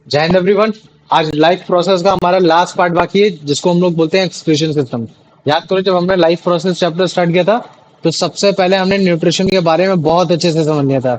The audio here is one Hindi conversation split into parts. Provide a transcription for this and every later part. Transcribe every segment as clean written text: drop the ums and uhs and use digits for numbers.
जय हिंद एवरीवन। आज लाइफ प्रोसेस का हमारा लास्ट पार्ट बाकी है जिसको हम लोग बोलते हैं एक्सक्रीशन सिस्टम। याद करो जब हमने लाइफ प्रोसेस चैप्टर स्टार्ट किया था तो सबसे पहले हमने न्यूट्रिशन के बारे में बहुत अच्छे से समझ लिया था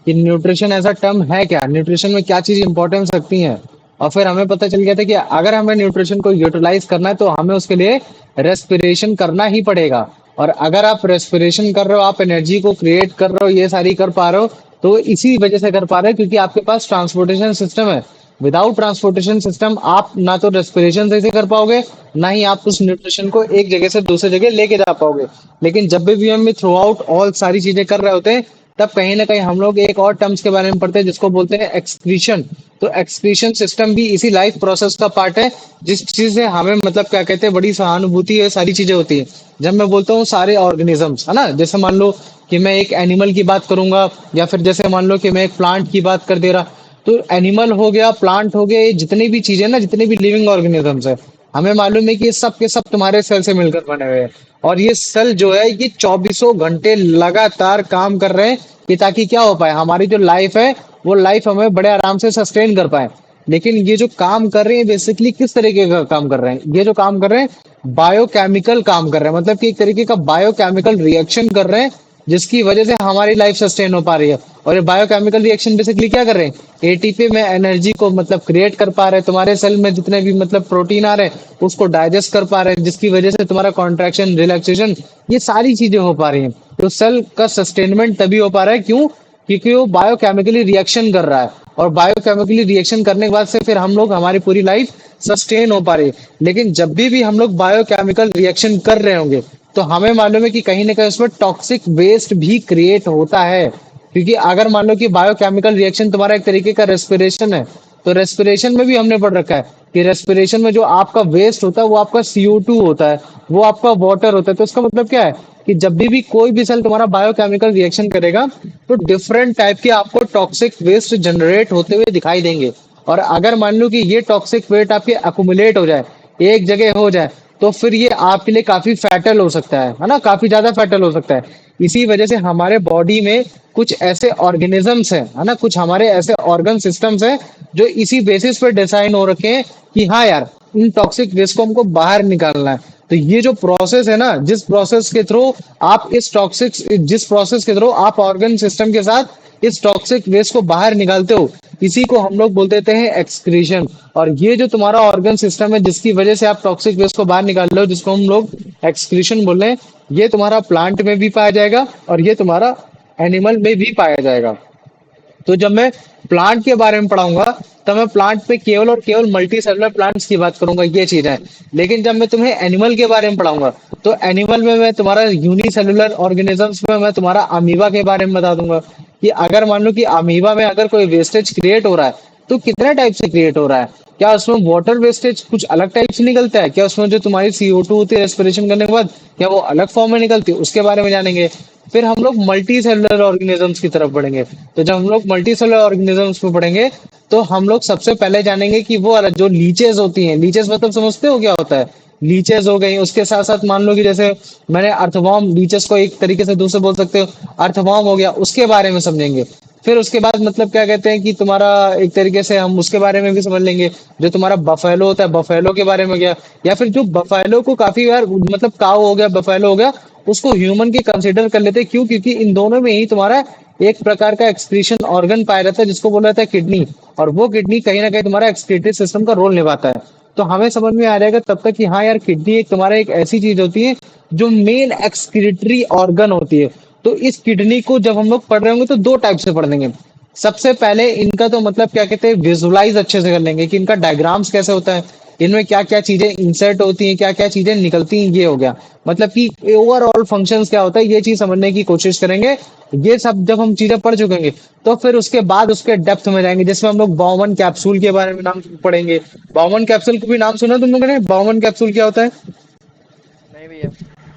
कि न्यूट्रिशन ऐसा टर्म है क्या, न्यूट्रिशन में क्या चीज इंपॉर्टेंस रखती है। और फिर हमें पता चल गया था कि अगर हमें न्यूट्रिशन को यूटिलाइज करना है तो हमें उसके लिए रेस्पिरेशन करना ही पड़ेगा। और अगर आप रेस्पिरेशन कर रहे हो, आप एनर्जी को क्रिएट कर रहे हो, ये सारी कर पा रहे हो, तो इसी वजह से कर पा रहे हो क्योंकि आपके पास ट्रांसपोर्टेशन सिस्टम है। विदाउट ट्रांसपोर्टेशन सिस्टम आप ना तो रेस्पिरेशन सही से कर पाओगे, ना ही आप उस न्यूट्रिशन को एक जगह से दूसरी जगह लेके जा पाओगे। लेकिन जब भी हम थ्रू आउट ऑल सारी चीजें कर रहे होते हैं तब कहीं ना कहीं हम लोग एक और टर्म्स के बारे में पढ़ते हैं जिसको बोलते हैं एक्सक्रीशन। तो एक्सक्रीशन सिस्टम भी इसी लाइफ प्रोसेस का पार्ट है, जिस चीज से हमें मतलब क्या कहते हैं बड़ी सहानुभूति है, सारी चीजें होती है। जब मैं बोलता हूँ सारे ऑर्गेनिजम्स, है ना, जैसे मान लो कि मैं एक एनिमल की बात करूंगा, या फिर जैसे मान लो कि मैं एक प्लांट की बात कर दे रहा, तो एनिमल हो गया, प्लांट हो गए, ये जितनी भी चीजें ना, जितने भी लिविंग ऑर्गेनिजम्स है, हमें मालूम है कि ये सब के सब तुम्हारे सेल से मिलकर बने हुए हैं। और ये सेल जो है ये चौबीसों घंटे लगातार काम कर रहे हैं कि ताकि क्या हो पाए, हमारी जो लाइफ है वो लाइफ हमें बड़े आराम से सस्टेन कर पाए। लेकिन ये जो काम कर रहे हैं बेसिकली किस तरीके का काम कर रहे हैं, ये जो काम कर रहे हैं बायोकेमिकल काम कर रहे हैं, मतलब कि एक तरीके का बायोकेमिकल रिएक्शन कर रहे हैं जिसकी वजह से हमारी लाइफ सस्टेन हो पा रही है। और ये बायोकेमिकल रिएक्शन बेसिकली क्या कर रहे हैं, एटीपी में एनर्जी को मतलब क्रिएट कर पा रहे हैं, तुम्हारे सेल में जितने भी मतलब प्रोटीन आ रहे हैं उसको डाइजेस्ट कर पा रहे हैं, जिसकी वजह से तुम्हारा कॉन्ट्रैक्शन, रिलैक्सेशन, ये सारी चीजें हो पा रही हैं। तो सेल का सस्टेनमेंट तभी हो पा रहा है, क्यों? क्योंकि वो बायोकेमिकली रिएक्शन कर रहा है। और बायोकेमिकली रिएक्शन करने के बाद से फिर हम लोग, हमारी पूरी लाइफ सस्टेन हो पा रही है। लेकिन जब भी हम लोग बायोकेमिकल रिएक्शन कर रहे होंगे तो हमें मालूम है कि कहीं ना कहीं उसमें टॉक्सिक वेस्ट भी क्रिएट होता है। क्योंकि अगर मान लो कि बायोकेमिकल रिएक्शन तुम्हारा एक तरीके का रेस्पिरेशन है, तो रेस्पिरेशन में भी हमने पढ़ रखा है कि रेस्पिरेशन में जो आपका वेस्ट होता है वो आपका CO2 होता है, वो आपका वाटर होता है। तो इसका मतलब क्या है कि जब भी कोई भी सेल तुम्हारा बायोकेमिकल रिएक्शन करेगा तो डिफरेंट टाइप के आपको टॉक्सिक वेस्ट जनरेट होते हुए दिखाई देंगे। और अगर मान लो कि ये टॉक्सिक वेस्ट आपके अकुमुलेट हो जाए, एक जगह हो जाए, तो फिर ये आपके लिए काफी फैटल हो सकता है ना, काफी ज्यादा फैटल हो सकता है। इसी वजह से हमारे बॉडी में कुछ ऐसे ऑर्गेनिजम्स हैं, है ना, कुछ हमारे ऐसे ऑर्गन सिस्टम्स हैं जो इसी बेसिस पे डिजाइन हो रखे हैं कि हाँ यार, इन टॉक्सिक वेस्ट को हमको बाहर निकालना है। तो ये जो प्रोसेस है ना, जिस प्रोसेस के थ्रू आप ऑर्गन सिस्टम के साथ इस टॉक्सिक वेस्ट को बाहर निकालते हो, इसी को हम लोग बोल देते हैं एक्सक्रीशन। और ये जो तुम्हारा ऑर्गन सिस्टम है जिसकी वजह से आप टॉक्सिक वेस्ट को बाहर निकाल रहे हो, जिसको हम लोग एक्सक्रीशन बोल रहे हैं, ये तुम्हारा प्लांट में भी पाया जाएगा और ये तुम्हारा एनिमल में भी पाया जाएगा। तो जब मैं प्लांट के बारे में पढ़ाऊंगा तो मैं प्लांट पे केवल और केवल मल्टी सेलुलर प्लांट्स की बात करूंगा, ये चीज है। लेकिन जब मैं तुम्हें एनिमल के बारे में पढ़ाऊंगा तो एनिमल में मैं तुम्हारा यूनिसेलुलर ऑर्गेनिजम्स में मैं तुम्हारा अमीबा के बारे में बता दूंगा कि अगर मान लो कि अमीबा में अगर कोई वेस्टेज क्रिएट हो रहा है तो कितने टाइप से क्रिएट हो रहा है। क्या उसमें वाटर वेस्टेज कुछ अलग टाइप से निकलता है? क्या उसमें जो तुम्हारी CO2 होती है रेस्पिरेशन करने के बाद, क्या वो अलग फॉर्म में निकलती है? उसके बारे में जानेंगे। फिर हम लोग मल्टी सेलुलर ऑर्गेनिजम्स की तरफ बढ़ेंगे। तो जब हम लोग मल्टी सेलुलर ऑर्गेनिजम्स में पढ़ेंगे तो हम लोग सबसे पहले जानेंगे कि वो जो लीचेस होती हैं, लीचेस मतलब समझते हो क्या होता है? लीचेस हो गई, उसके साथ साथ मान लो कि जैसे मैंने अर्थवॉर्म, लीचेस को एक तरीके से दूसरे बोल सकते हो, अर्थवॉर्म हो गया, उसके बारे में समझेंगे। फिर उसके बाद मतलब क्या कहते हैं कि तुम्हारा एक तरीके से हम उसके बारे में भी समझ लेंगे। जो तुम्हारा बफेलो होता है, बफेलो के बारे में गया, या फिर जो बफेलो को काफी बार मतलब काऊ हो गया, बफेलो हो गया, उसको ह्यूमन की कंसिडर कर लेते हैं। क्यों? क्योंकि इन दोनों में ही तुम्हारा एक प्रकार का एक्सक्रीशन ऑर्गन पाया जाता है जिसको बोला जाता है किडनी। और वो किडनी कहीं ना कहीं तुम्हारा एक्सक्रीटरी सिस्टम का रोल निभाता है। तो हमें समझ में आ जाएगा तब तक कि हाँ यार, किडनी एक तुम्हारा एक ऐसी चीज होती है जो मेन एक्सक्रीटरी ऑर्गन होती है। तो इस किडनी को जब हम लोग पढ़ रहे होंगे तो दो टाइप से पढ़ लेंगे। सबसे पहले इनका तो मतलब क्या कहते हैं, विजुलाइज अच्छे से कर लेंगे कि इनका डायग्राम्स कैसे होता है, इनमें क्या क्या चीजें इंसर्ट होती हैं, क्या क्या चीजें निकलती हैं, ये हो गया। मतलब कि ओवरऑल फंक्शंस क्या होता है ये चीज समझने की कोशिश करेंगे। ये सब जब हम चीजें पढ़ चुकेंगे तो फिर उसके बाद उसके डेप्थ में जाएंगे, जिसमें हम लोग बाउमन कैप्सूल के बारे में नाम पढ़ेंगे। बाउमन कैप्सूल को भी नाम सुना तुम लोगों ने? बाउमन कैप्सूल क्या होता है? नहीं भैया।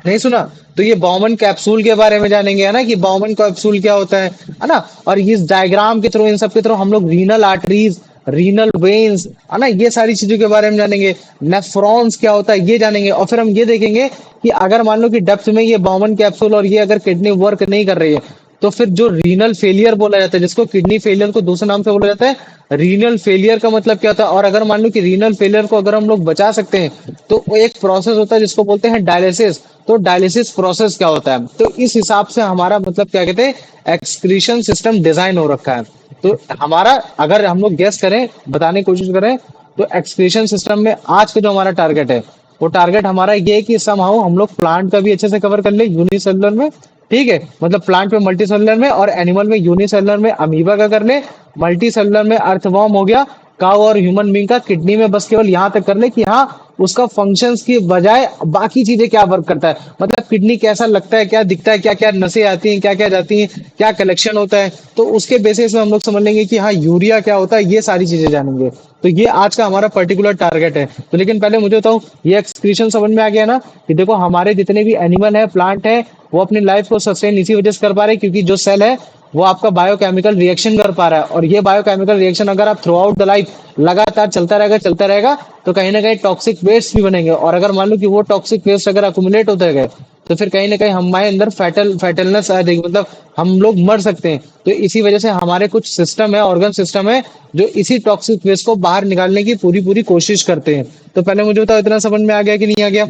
नहीं सुना? तो ये बाउमन कैप्सूल के बारे में जानेंगे, है ना, कि बाउमन कैप्सूल क्या होता है ना। और इस डायग्राम के थ्रू, इन सब के थ्रू हम लोग रीनल आर्टरीज, रीनल वेन्स, है ना, ये सारी चीजों के बारे में जानेंगे। नेफ्रॉन्स क्या होता है ये जानेंगे। और फिर हम ये देखेंगे कि अगर मान लो कि डेप्थ में ये बाउमन कैप्सूल और ये अगर किडनी वर्क नहीं कर रही है तो फिर जो रीनल फेलियर बोला जाता है, जिसको किडनी फेलियर को दूसरे नाम से बोला जाता है रीनल फेलियर, का मतलब क्या होता है? और अगर मान लो कि रीनल फेलियर को अगर हम लोग बचा सकते हैं तो वो एक प्रोसेस होता है जिसको बोलते हैं डायलिसिस। तो डायलिसिस प्रोसेस क्या होता है? तो इस हिसाब से हमारा मतलब क्या कहते हैं, एक्सक्रीशन सिस्टम डिजाइन हो रखा है। तो हमारा, अगर हम लोग गेस करें, बताने की कोशिश करें, तो एक्सक्रीशन सिस्टम में आज का जो हमारा टारगेट है, वो टारगेट हमारा ये है कि समहाउ हम लोग प्लांट का भी अच्छे से कवर कर ले यूनिसेलुलर में। ठीक है, मतलब प्लांट में मल्टी सेलुलर में, और एनिमल में यूनिसेलुलर में अमीबा का कर ले, मल्टी सेलुलर में अर्थवॉर्म हो गया, काउ और ह्यूमन बीइंग का किडनी में बस केवल यहाँ तक कर ले कि हाँ उसका फंक्शंस की बजाय बाकी चीजें क्या वर्क करता है, मतलब किडनी कैसा लगता है, क्या दिखता है, क्या क्या नसें आती हैं, क्या क्या जाती हैं, क्या कलेक्शन होता है, तो उसके बेसिस में हम लोग समझ लेंगे कि हाँ यूरिया क्या होता है, ये सारी चीजें जानेंगे। तो ये आज का हमारा पर्टिकुलर टारगेट है। तो लेकिन पहले मुझे बताओ, ये एक्सक्रीशन समझ में आ गया ना, कि देखो हमारे जितने भी एनिमल है, प्लांट है, वो अपनी लाइफ को सस्टेन इसी वजह से कर पा रहे हैं क्योंकि जो सेल है वो आपका बायोकेमिकल रिएक्शन कर पा रहा है। और ये बायोकेमिकल रिएक्शन अगर आप थ्रू आउट द लाइफ लगातार चलता रहेगा तो कहीं ना कहीं टॉक्सिक वेस्ट भी बनेंगे। और अगर मान लो कि वो टॉक्सिक वेस्ट अगर अकुमुलेट होते गए तो फिर कहीं ना कहीं हमारे अंदर फैटलनेस आ जाएगी, मतलब हम लोग मर सकते हैं। तो इसी वजह से हमारे कुछ सिस्टम है, ऑर्गन सिस्टम है, जो इसी टॉक्सिक वेस्ट को बाहर निकालने की पूरी पूरी कोशिश करते हैं। तो पहले मुझे बताओ, इतना समझ में आ गया कि नहीं आ गया?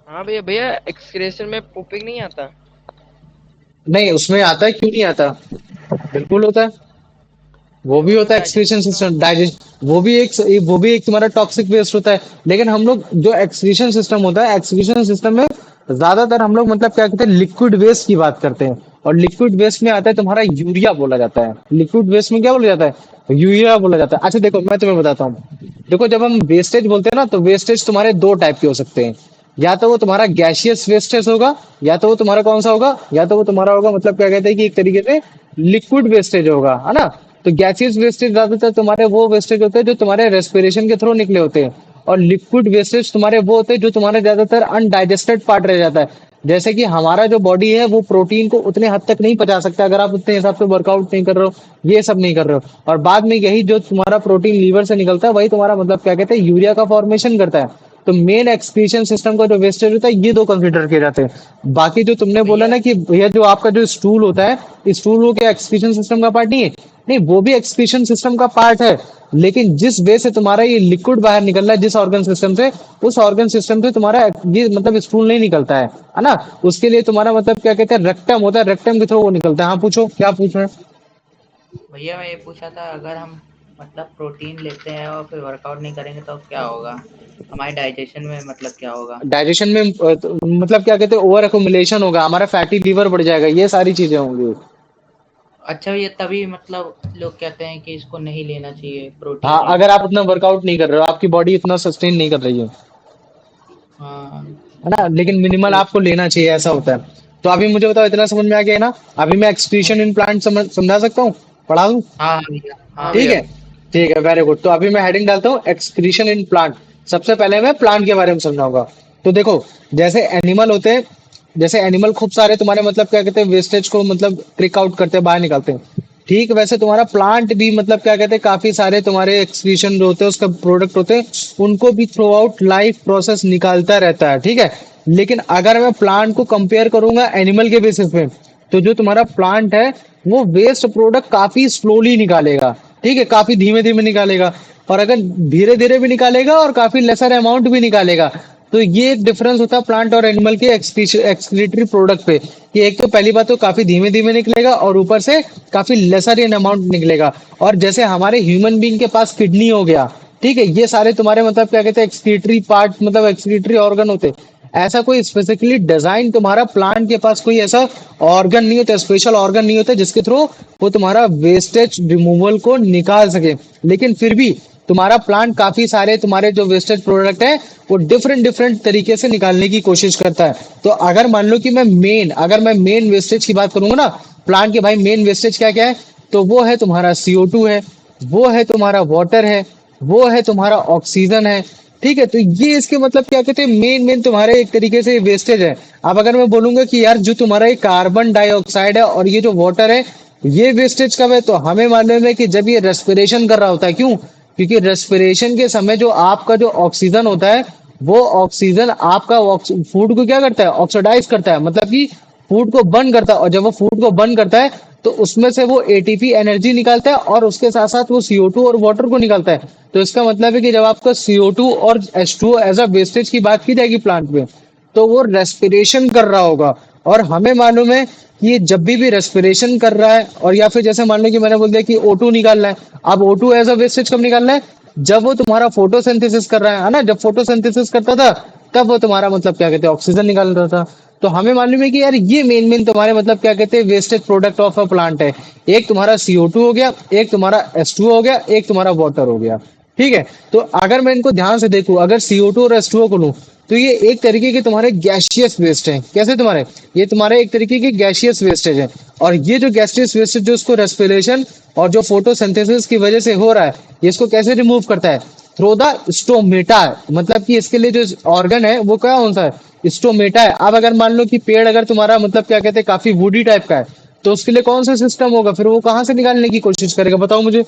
हाँ भैया, भैया एक्सक्रेशन में पोपिंग नहीं आता? नहीं, उसमें आता है, क्यों नहीं आता? बिल्कुल होता है, वो भी तो होता है एक्सक्रीशन डाइजेशन का? सिस्टम, डाइजेस्ट, वो भी एक तुम्हारा टॉक्सिक वेस्ट होता है। लेकिन हम लोग जो एक्सक्रीशन सिस्टम होता है, एक्सक्रीशन सिस्टम में ज्यादातर हम लोग मतलब क्या कहते हैं, लिक्विड वेस्ट की बात करते हैं। और लिक्विड वेस्ट में आता है तुम्हारा यूरिया बोला जाता है। लिक्विड वेस्ट में क्या बोला जाता है? यूरिया बोला जाता है। अच्छा देखो, मैं तुम्हें बताता हूँ। देखो, जब हम वेस्टेज बोलते हैं ना, तो वेस्टेज तुम्हारे दो टाइप के हो सकते हैं। या तो वो तुम्हारा गैसियस वेस्टेज होगा, या तो वो तुम्हारा कौन सा होगा, या तो वो तुम्हारा होगा मतलब क्या कहते हैं कि एक तरीके से लिक्विड वेस्टेज होगा, है ना। तो गैसियस वेस्टेज ज्यादातर तुम्हारे वो वेस्टेज होते हैं जो तुम्हारे रेस्पिरेशन के थ्रू निकले होते हैं। और लिक्विड वेस्टेज तुम्हारे वो होते हैं जो तुम्हारे ज्यादातर अनडाइजेस्टेड पार्ट रह जाता है। जैसे कि हमारा जो बॉडी है वो प्रोटीन को उतने हद तक नहीं पचा सकता अगर आप उतने हिसाब से वर्कआउट नहीं कर रहे हो, ये सब नहीं कर रहे हो। और बाद में यही जो तुम्हारा प्रोटीन लीवर से निकलता है, वही तुम्हारा मतलब क्या कहते हैं, यूरिया का फॉर्मेशन करता है। तो मेन एक्सक्रीशन सिस्टम का जो वेस्टेज होता है, ये दो कंसिडर किए जाते हैं। बाकी जो तुमने बोला भैया ना कि भैया जो आपका जो स्टूल होता है, स्टूल वो क्या एक्सक्रीशन सिस्टम का पार्ट नहीं है? नहीं, वो भी एक्सक्रीशन सिस्टम का पार्ट है। लेकिन जिस वे से तुम्हारा ये लिक्विड बाहर निकल रहा है, जिस ऑर्गन सिस्टम से, उस ऑर्गन सिस्टम से तुम्हारा ये मतलब स्टूल नहीं निकलता है ना। उसके लिए तुम्हारा मतलब क्या कहते हैं, रेक्टम होता है, रेक्टम के थ्रू वो निकलता है। हाँ पूछो, क्या पूछ रहे हैं? भैया मैं ये पूछा था, अगर हम मतलब प्रोटीन लेते हैं और फिर वर्कआउट नहीं करेंगे तो क्या होगा हमारे डाइजेशन में, मतलब क्या होगा? डाइजेशन में तो मतलब क्या कहते हैं, ओवर एकुमुलेशन होगा, हमारा फैटी लीवर बढ़ जाएगा, ये सारी चीजें होंगी। अच्छा भैया, तभी मतलब लोग कहते हैं कि इसको नहीं लेना चाहिए हाँ, प्रोटीन। अगर आप उतना वर्कआउट नहीं कर रहे हो, आपकी बॉडी इतना सस्टेन नहीं कर रही हाँ। है ना, लेकिन मिनिमल तो आपको लेना चाहिए, ऐसा होता है। तो अभी मुझे बताओ, इतना समझ में आ गया है ना? अभी मैं एक्सक्रीशन इन प्लांट समझा सकता हूँ, पढ़ा दूँ? हाँ हाँ भैया, हाँ हाँ ठीक भैया। है, ठीक है, वेरी गुड। तो अभी मैं हेडिंग डालता हूँ, एक्सक्रीशन इन प्लांट। सबसे पहले मैं प्लांट के बारे में समझाऊंगा। तो देखो, जैसे एनिमल होते हैं, जैसे एनिमल खूब सारे तुम्हारे मतलब क्या कहते हैं, वेस्टेज को मतलब ट्रिक आउट करते हैं, बाहर निकालते हैं। ठीक वैसे तुम्हारा प्लांट भी मतलब क्या कहते हैं, काफी सारे तुम्हारे एक्सक्रीशन जो होते हैं, उसका प्रोडक्ट होते हैं, उनको भी थ्रू आउट लाइफ प्रोसेस निकालता रहता है। ठीक है, लेकिन अगर मैं प्लांट को कंपेयर करूंगा एनिमल के बेसिस पे, तो जो तुम्हारा प्लांट है वो वेस्ट प्रोडक्ट काफी स्लोली निकालेगा। ठीक है, काफी धीमे धीमे निकालेगा। और अगर धीरे धीरे भी निकालेगा और काफी लेसर अमाउंट भी निकालेगा। तो ये एक डिफरेंस होता है प्लांट और एनिमल के एक्सक्रीटरी प्रोडक्ट पे, कि एक तो पहली बात तो काफी धीमे धीमे निकलेगा और ऊपर से काफी लेसर इन अमाउंट निकलेगा। और जैसे हमारे ह्यूमन बीइंग के पास किडनी हो गया, ठीक है, ये सारे तुम्हारे मतलब क्या कहते हैं, एक्सक्रीटरी पार्ट मतलब एक्सक्रीटरी ऑर्गन होते हैं। ऐसा कोई स्पेसिफिकली डिजाइन तुम्हारा प्लांट के पास कोई ऐसा ऑर्गन नहीं होता, स्पेशल ऑर्गन नहीं होता जिसके थ्रू वो तुम्हारा वेस्टेज रिमूवल को निकाल सके। लेकिन फिर भी तुम्हारा प्लांट काफी सारे तुम्हारे जो वेस्टेज प्रोडक्ट है वो डिफरेंट डिफरेंट तरीके से निकालने की कोशिश करता है। तो अगर मान लो कि अगर मैं मेन वेस्टेज की बात करूंगा ना, प्लांट के भाई मेन वेस्टेज क्या क्या है, तो वो है तुम्हारा CO2 है, वो है तुम्हारा वाटर है, वो है तुम्हारा ऑक्सीजन है। ठीक है, तो ये इसके मतलब क्या कहते हैं, मेन मेन तुम्हारे एक तरीके से वेस्टेज है। अब अगर मैं बोलूंगा कि यार जो तुम्हारा ये कार्बन डाइऑक्साइड है और ये जो वाटर है, ये वेस्टेज कब है, तो हमें मालूम है कि जब ये रेस्पिरेशन कर रहा होता है। क्यों? क्योंकि रेस्पिरेशन के समय जो आपका जो ऑक्सीजन होता है, वो ऑक्सीजन आपका फूड को क्या करता है, ऑक्सीडाइज करता है, मतलब कि फूड को बर्न करता है, और जब वो फूड को बर्न करता है तो उसमें से वो एटीपी एनर्जी निकालता है, और उसके साथ साथ वो CO2 और वाटर को निकालता है। तो इसका मतलब है कि जब आपका CO2 और H2O एज अ वेस्टेज की बात की जाएगी प्लांट में, तो वो रेस्पिरेशन कर रहा होगा। और हमें मालूम है कि ये जब भी रेस्पिरेशन कर रहा है, और या फिर जैसे मान लो कि मैंने बोल दिया कि O2 निकालना है। अब O2 एज अ वेस्टेज कब निकालना है? जब वो तुम्हारा फोटोसिंथेसिस कर रहा है ना, जब फोटोसिंथेसिस करता था तब वो तुम्हारा मतलब क्या कहते हैं ऑक्सीजन निकाल रहा था। तो हमें मालूम है कि यार ये मेन मेन तुम्हारे मतलब क्या कहते हैं wastage product of a plant है। एक तुम्हारा CO2 हो गया, एक तुम्हारा H2O हो गया, एक तुम्हारा वाटर हो गया। ठीक है, तो अगर मैं इनको ध्यान से देखूं, अगर CO2 और H2O को लूं, तो ये एक तरीके के तुम्हारे गैसियस वेस्ट हैं। कैसे तुम्हारे? ये तुम्हारे एक तरीके के गैसियस वेस्टेज है। और ये जो गैसियस वेस्टेज जो उसको रेस्पिरेशन और जो फोटोसिंथेसिस की वजह से हो रहा है, ये इसको कैसे रिमूव करता है? Through the stomata. मतलब कि इसके लिए जो ऑर्गन है वो क्या कौन सा है? स्टोमेटा है। अब अगर मान लो कि पेड़ अगर तुम्हारा मतलब क्या कहते हैं काफी वुडी टाइप का है, तो उसके लिए कौन सा सिस्टम होगा? फिर वो कहाँ से निकालने की कोशिश करेगा, बताओ मुझे।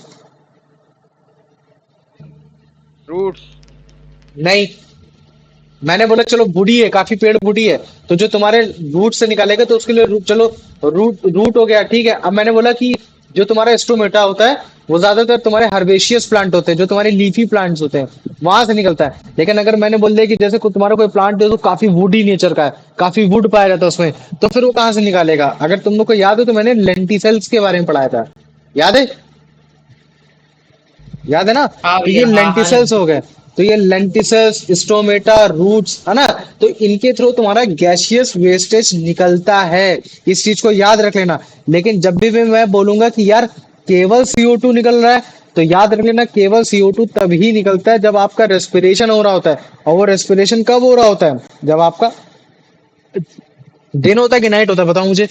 रूट्स। नहीं, मैंने बोला चलो वुडी है, काफी पेड़ वुडी है, तो जो तुम्हारे रूट से निकालेगा तो उसके लिए चलो रूट रूट हो गया। ठीक है, अब मैंने बोला कि जो तुम्हारा स्टोमेटा होता है वो ज्यादातर तुम्हारे हर्बेशियस प्लांट होते हैं, जो तुम्हारे लीफी प्लांट्स होते हैं, वहां से निकलता है। लेकिन अगर मैंने बोल दिया कि जैसे तुम्हारा कोई प्लांट है तो काफी वुडी नेचर का है, काफी वुड पाया जाता है उसमें, तो फिर वो कहाँ से निकालेगा? अगर तुम लोग को याद हो तो मैंने लेंटिसेल्स के बारे में पढ़ाया था, याद है? याद है ना? हाँ तो ये भैया, हाँ हाँ। लेंटिसल्स हो गए। तो ये लेंटिसल्स, स्टोमेटा, रूट्स है ना, तो इनके थ्रू तुम्हारा गैसियस वेस्टेज निकलता है। इस चीज को याद रख लेना। लेकिन जब भी मैं बोलूंगा कि यार केवल CO2 निकल रहा है, तो याद रख लेना केवल CO2 तभी निकलता है जब आपका रेस्पिरेशन हो रहा होता है। और वो रेस्पिरेशन कब हो रहा होता है? जब आपका दिन होता है कि नाइट होता है, बताओ मुझे।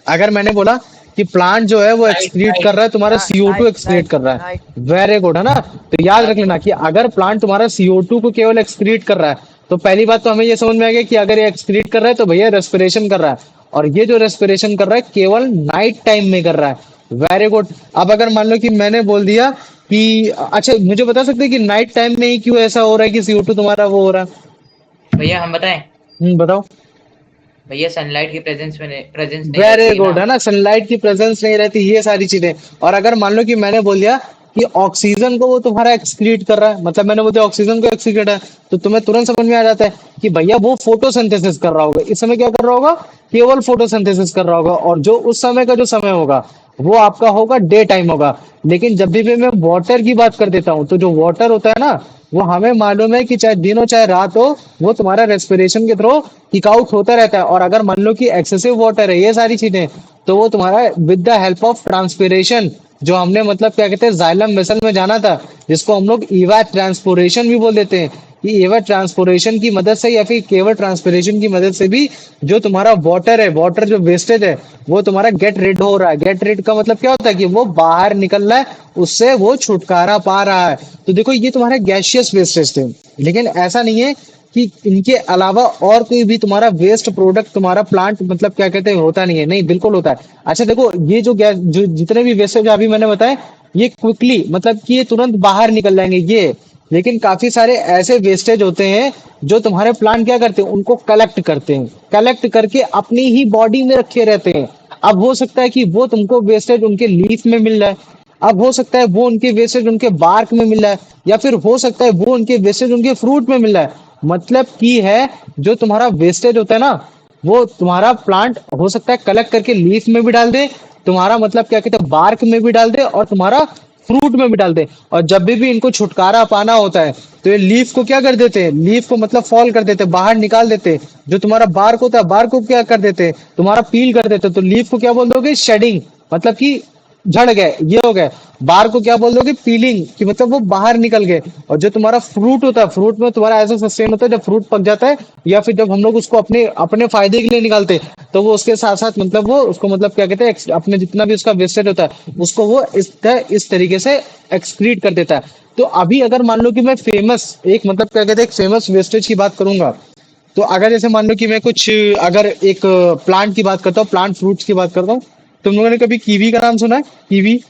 अगर मैंने बोला कि प्लांट जो है वो नाइट एक्सक्रीट कर नाइट। रहा है, तुम्हारा CO2 नाइट एक्सक्रीट नाइट कर रहा नाइट। है। वेरी गुड, है ना? तो याद रख लेना कि अगर प्लांट तुम्हारा CO2 को केवल एक्सक्रीट कर रहा है, तो पहली बात तो हमें ये समझ में आ गया कि अगर ये एक्सक्रीट कर रहा है तो भैया रेस्पिरेशन कर रहा है। और ये जो रेस्पिरेशन कर रहा है केवल नाइट टाइम में कर रहा है। Very good. अब अगर मान लो कि मैंने बोल दिया कि अच्छा, मुझे बता सकते हैं कि नाइट टाइम में ही क्यों ऐसा हो रहा है कि CO2 तुम्हारा वो हो रहा है? भैया हम बताएं। बताओ। भैया सनलाइट की प्रेजेंस नहीं वेरी रहती है ना। गुड, है ना, सनलाइट की प्रेजेंस नहीं रहती, ये सारी चीजें। और अगर मान लो कि मैंने बोल दिया कि ऑक्सीजन को वो तुम्हारा एक्सक्रीट कर रहा है, मतलब मैंने बोल दिया ऑक्सीजन को एक्सक्रीट है, तो तुम्हें तुरंत समझ में आ जाता है कि भैया वो फोटोसिंथेसिस कर रहा होगा। इस समय क्या कर रहा होगा? केवल फोटोसिंथेसिस कर रहा होगा। और जो उस समय का जो समय होगा वो आपका होगा डे टाइम होगा। लेकिन जब भी मैं वाटर की बात कर देता हूँ, तो जो वाटर होता है ना, वो हमें मालूम है कि चाहे दिन हो चाहे रात हो, वो तुम्हारा रेस्पिरेशन के थ्रू टिक आउट होता रहता है। और अगर मान लो कि एक्सेसिव वाटर है, ये सारी चीजें, तो वो तुम्हारा with the help of transpiration, जो हमने मतलब क्या कहते हैं जाइलम वेसल में जाना था, जिसको हम लोग ईवा ट्रांसपोरेशन भी बोल देते हैं, कि ईवा ट्रांसपोरेशन की मदद से या फिर केवल ट्रांसपिरेशन की मदद से भी जो तुम्हारा वाटर है, वाटर जो वेस्टेज है, वो तुम्हारा गेट रिड हो रहा है। गेट रिड का मतलब क्या होता है? कि वो बाहर निकल रहा है, उससे वो छुटकारा पा रहा है। तो देखो ये तुम्हारे गैसियस वेस्टेज थे। लेकिन ऐसा नहीं है कि इनके अलावा और कोई भी तुम्हारा वेस्ट प्रोडक्ट तुम्हारा प्लांट मतलब क्या कहते हैं होता नहीं है। नहीं, बिल्कुल होता है। अच्छा देखो, ये जो गैस जो जितने भी वेस्टेज अभी मैंने बताए, ये क्विकली मतलब कि ये तुरंत बाहर निकल जाएंगे ये। लेकिन काफी सारे ऐसे वेस्टेज होते हैं जो तुम्हारे प्लांट क्या करते हैं, उनको कलेक्ट करते हैं, कलेक्ट करके अपनी ही बॉडी में रखे रहते हैं। अब हो सकता है कि वो तुमको वेस्टेज उनके लीफ में मिल रहा है, अब हो सकता है वो उनके वेस्टेज उनके बार्क में मिल रहा है, या फिर हो सकता है वो उनके वेस्टेज उनके फ्रूट में मिल रहा है। मतलब की है, जो तुम्हारा वेस्टेज होता है ना, वो तुम्हारा प्लांट हो सकता है कलेक्ट करके लीफ में भी डाल दे, तुम्हारा मतलब क्या कहते हैं बार्क में भी डाल दे, और तुम्हारा फ्रूट में भी डाल दे। और जब भी इनको छुटकारा पाना होता है, तो ये लीफ को क्या कर देते हैं? लीफ को मतलब फॉल कर देते हैं, बाहर निकाल देते हैं। जो तुम्हारा बार्क होता है, बार्क को क्या कर देते हैं? तुम्हारा पील कर देते हैं। तो लीफ को क्या बोल दोगे? शेडिंग, मतलब कि झड़ गए, ये हो गए। बार को क्या बोल दोगे? पीलिंग, कि मतलब वो बाहर निकल गए। और जो तुम्हारा फ्रूट होता है, फ्रूट में तुम्हारा ऐसा सस्टेन होता है, जब फ्रूट पक जाता है या फिर जब हम लोग उसको अपने अपने फायदे के लिए निकालते हैं, तो वो उसके साथ साथ मतलब वो उसको मतलब क्या कहते हैं अपने जितना भी उसका वेस्टेज होता है उसको वो इस तरीके से एक्सक्रीट कर देता है। तो अभी अगर मान लो कि मैं फेमस एक मतलब क्या कहते हैं एक फेमस वेस्टेज की बात करूंगा, तो अगर जैसे मान लो कि मैं कुछ अगर एक प्लांट की बात करता हूँ, प्लांट फ्रूट्स की बात करता हूँ, तुम लोगों ने कभी कीवी का नाम सुना है? कीवी,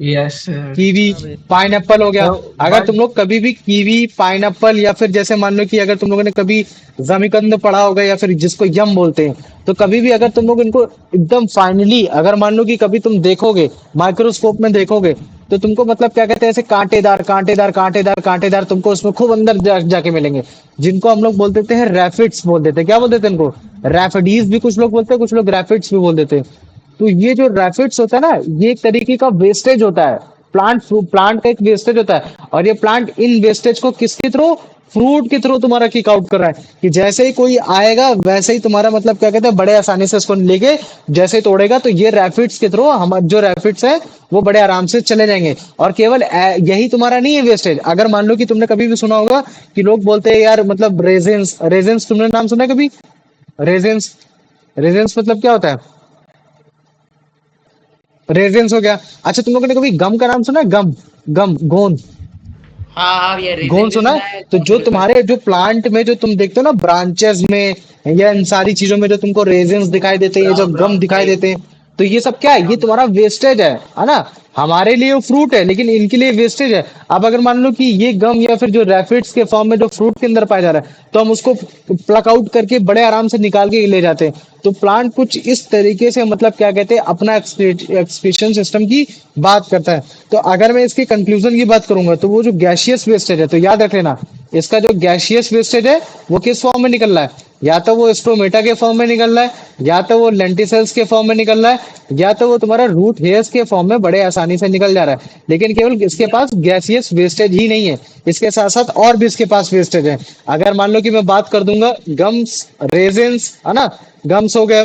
यस कीवी, हाँ भैया। पाइनएप्पल हो गया। तो अगर तुम लोग कभी भी कीवी, पाइनएप्पल या फिर जैसे मान लो कि अगर तुम लोगों ने कभी जमीकंद पढ़ा होगा या फिर जिसको यम बोलते हैं, तो कभी भी अगर तुम लोग इनको एकदम फाइनली अगर मान लो कि कभी तुम देखोगे, माइक्रोस्कोप में देखोगे, तो तुमको मतलब क्या कहते हैं ऐसे कांटेदार कांटेदार कांटेदार कांटेदार तुमको उसमें खूब अंदर जाके मिलेंगे, जिनको हम लोग बोल देते हैं रैफिड्स बोल देते हैं। क्या बोल देते हैं इनको? रैफिडीज भी कुछ लोग बोलते हैं, कुछ लोग रैफिड्स भी बोल देते हैं। तो ये जो रैफिड्स होता है ना, ये एक तरीके का वेस्टेज होता है। प्लांट का एक वेस्टेज होता है, और ये प्लांट इन वेस्टेज को किसके थ्रू, फ्रूट के थ्रू तुम्हारा किक आउट कर रहा है, कि जैसे ही कोई आएगा वैसे ही तुम्हारा मतलब क्या कहते हैं बड़े आसानी से इसको लेके जैसे ही तोड़ेगा, तो ये रैफिड्स के थ्रू हम जो रैफिड्स है वो बड़े आराम से चले जाएंगे। और केवल यही तुम्हारा नहीं है वेस्टेज। अगर मान लो कि तुमने कभी भी सुना होगा कि लोग बोलते हैं यार मतलब रेजेंस, रेजेंस तुमने नाम सुना है कभी? रेजेंस, रेजेंस मतलब क्या होता है? रेजेंस हो गया। अच्छा तुम लोगों ने कभी गम का नाम सुना है? गम, गम, गोंद, हाँ हाँ भैया, रीजन गोंद भी सुना सुना है? है, तो गम जो भी सुना है। तुम्हारे जो प्लांट में जो तुम देखते हो ना ब्रांचेस में या इन सारी चीजों में जो तुमको रेजेंस दिखाई देते हैं, ये जो ब्राउन गम ब्राउन दिखाई टाइप। देते हैं, तो ये सब क्या है? ये ब्राउन। तुम्हारा वेस्टेज है ना? हमारे लिए वो फ्रूट है लेकिन इनके लिए वेस्टेज है। अब अगर मान लो कि ये गम या फिर जो रैफिड्स के फॉर्म में जो फ्रूट के अंदर पाया जा रहा है, तो हम उसको प्लक आउट करके बड़े आराम से निकाल के ले जाते हैं। तो प्लांट कुछ इस तरीके से मतलब क्या कहते हैं अपना एक्सक्रीशन सिस्टम की बात करता है। तो अगर मैं इसके कंक्लूजन की बात करूंगा, तो वो जो गैशियस वेस्टेज है, तो याद रख लेना, इसका जो गैशियस वेस्टेज है वो किस फॉर्म में निकल रहा है? या तो वो स्ट्रोमेटा के फॉर्म में निकल रहा है, या तो वो लेंटिसेल्स के फॉर्म में निकल रहा है, या तो वो तुम्हारा रूट हेयर्स के फॉर्म में बड़े आसानी से निकल जा रहा है। लेकिन केवल इसके भैया पास गैसियस वेस्टेज ही नहीं है, इसके साथ साथ और भी इसके पास वेस्टेज है। अगर मान लो कि मैं बात कर दूंगा गम्स, रेजिन्स, है ना, गम्स हो गया,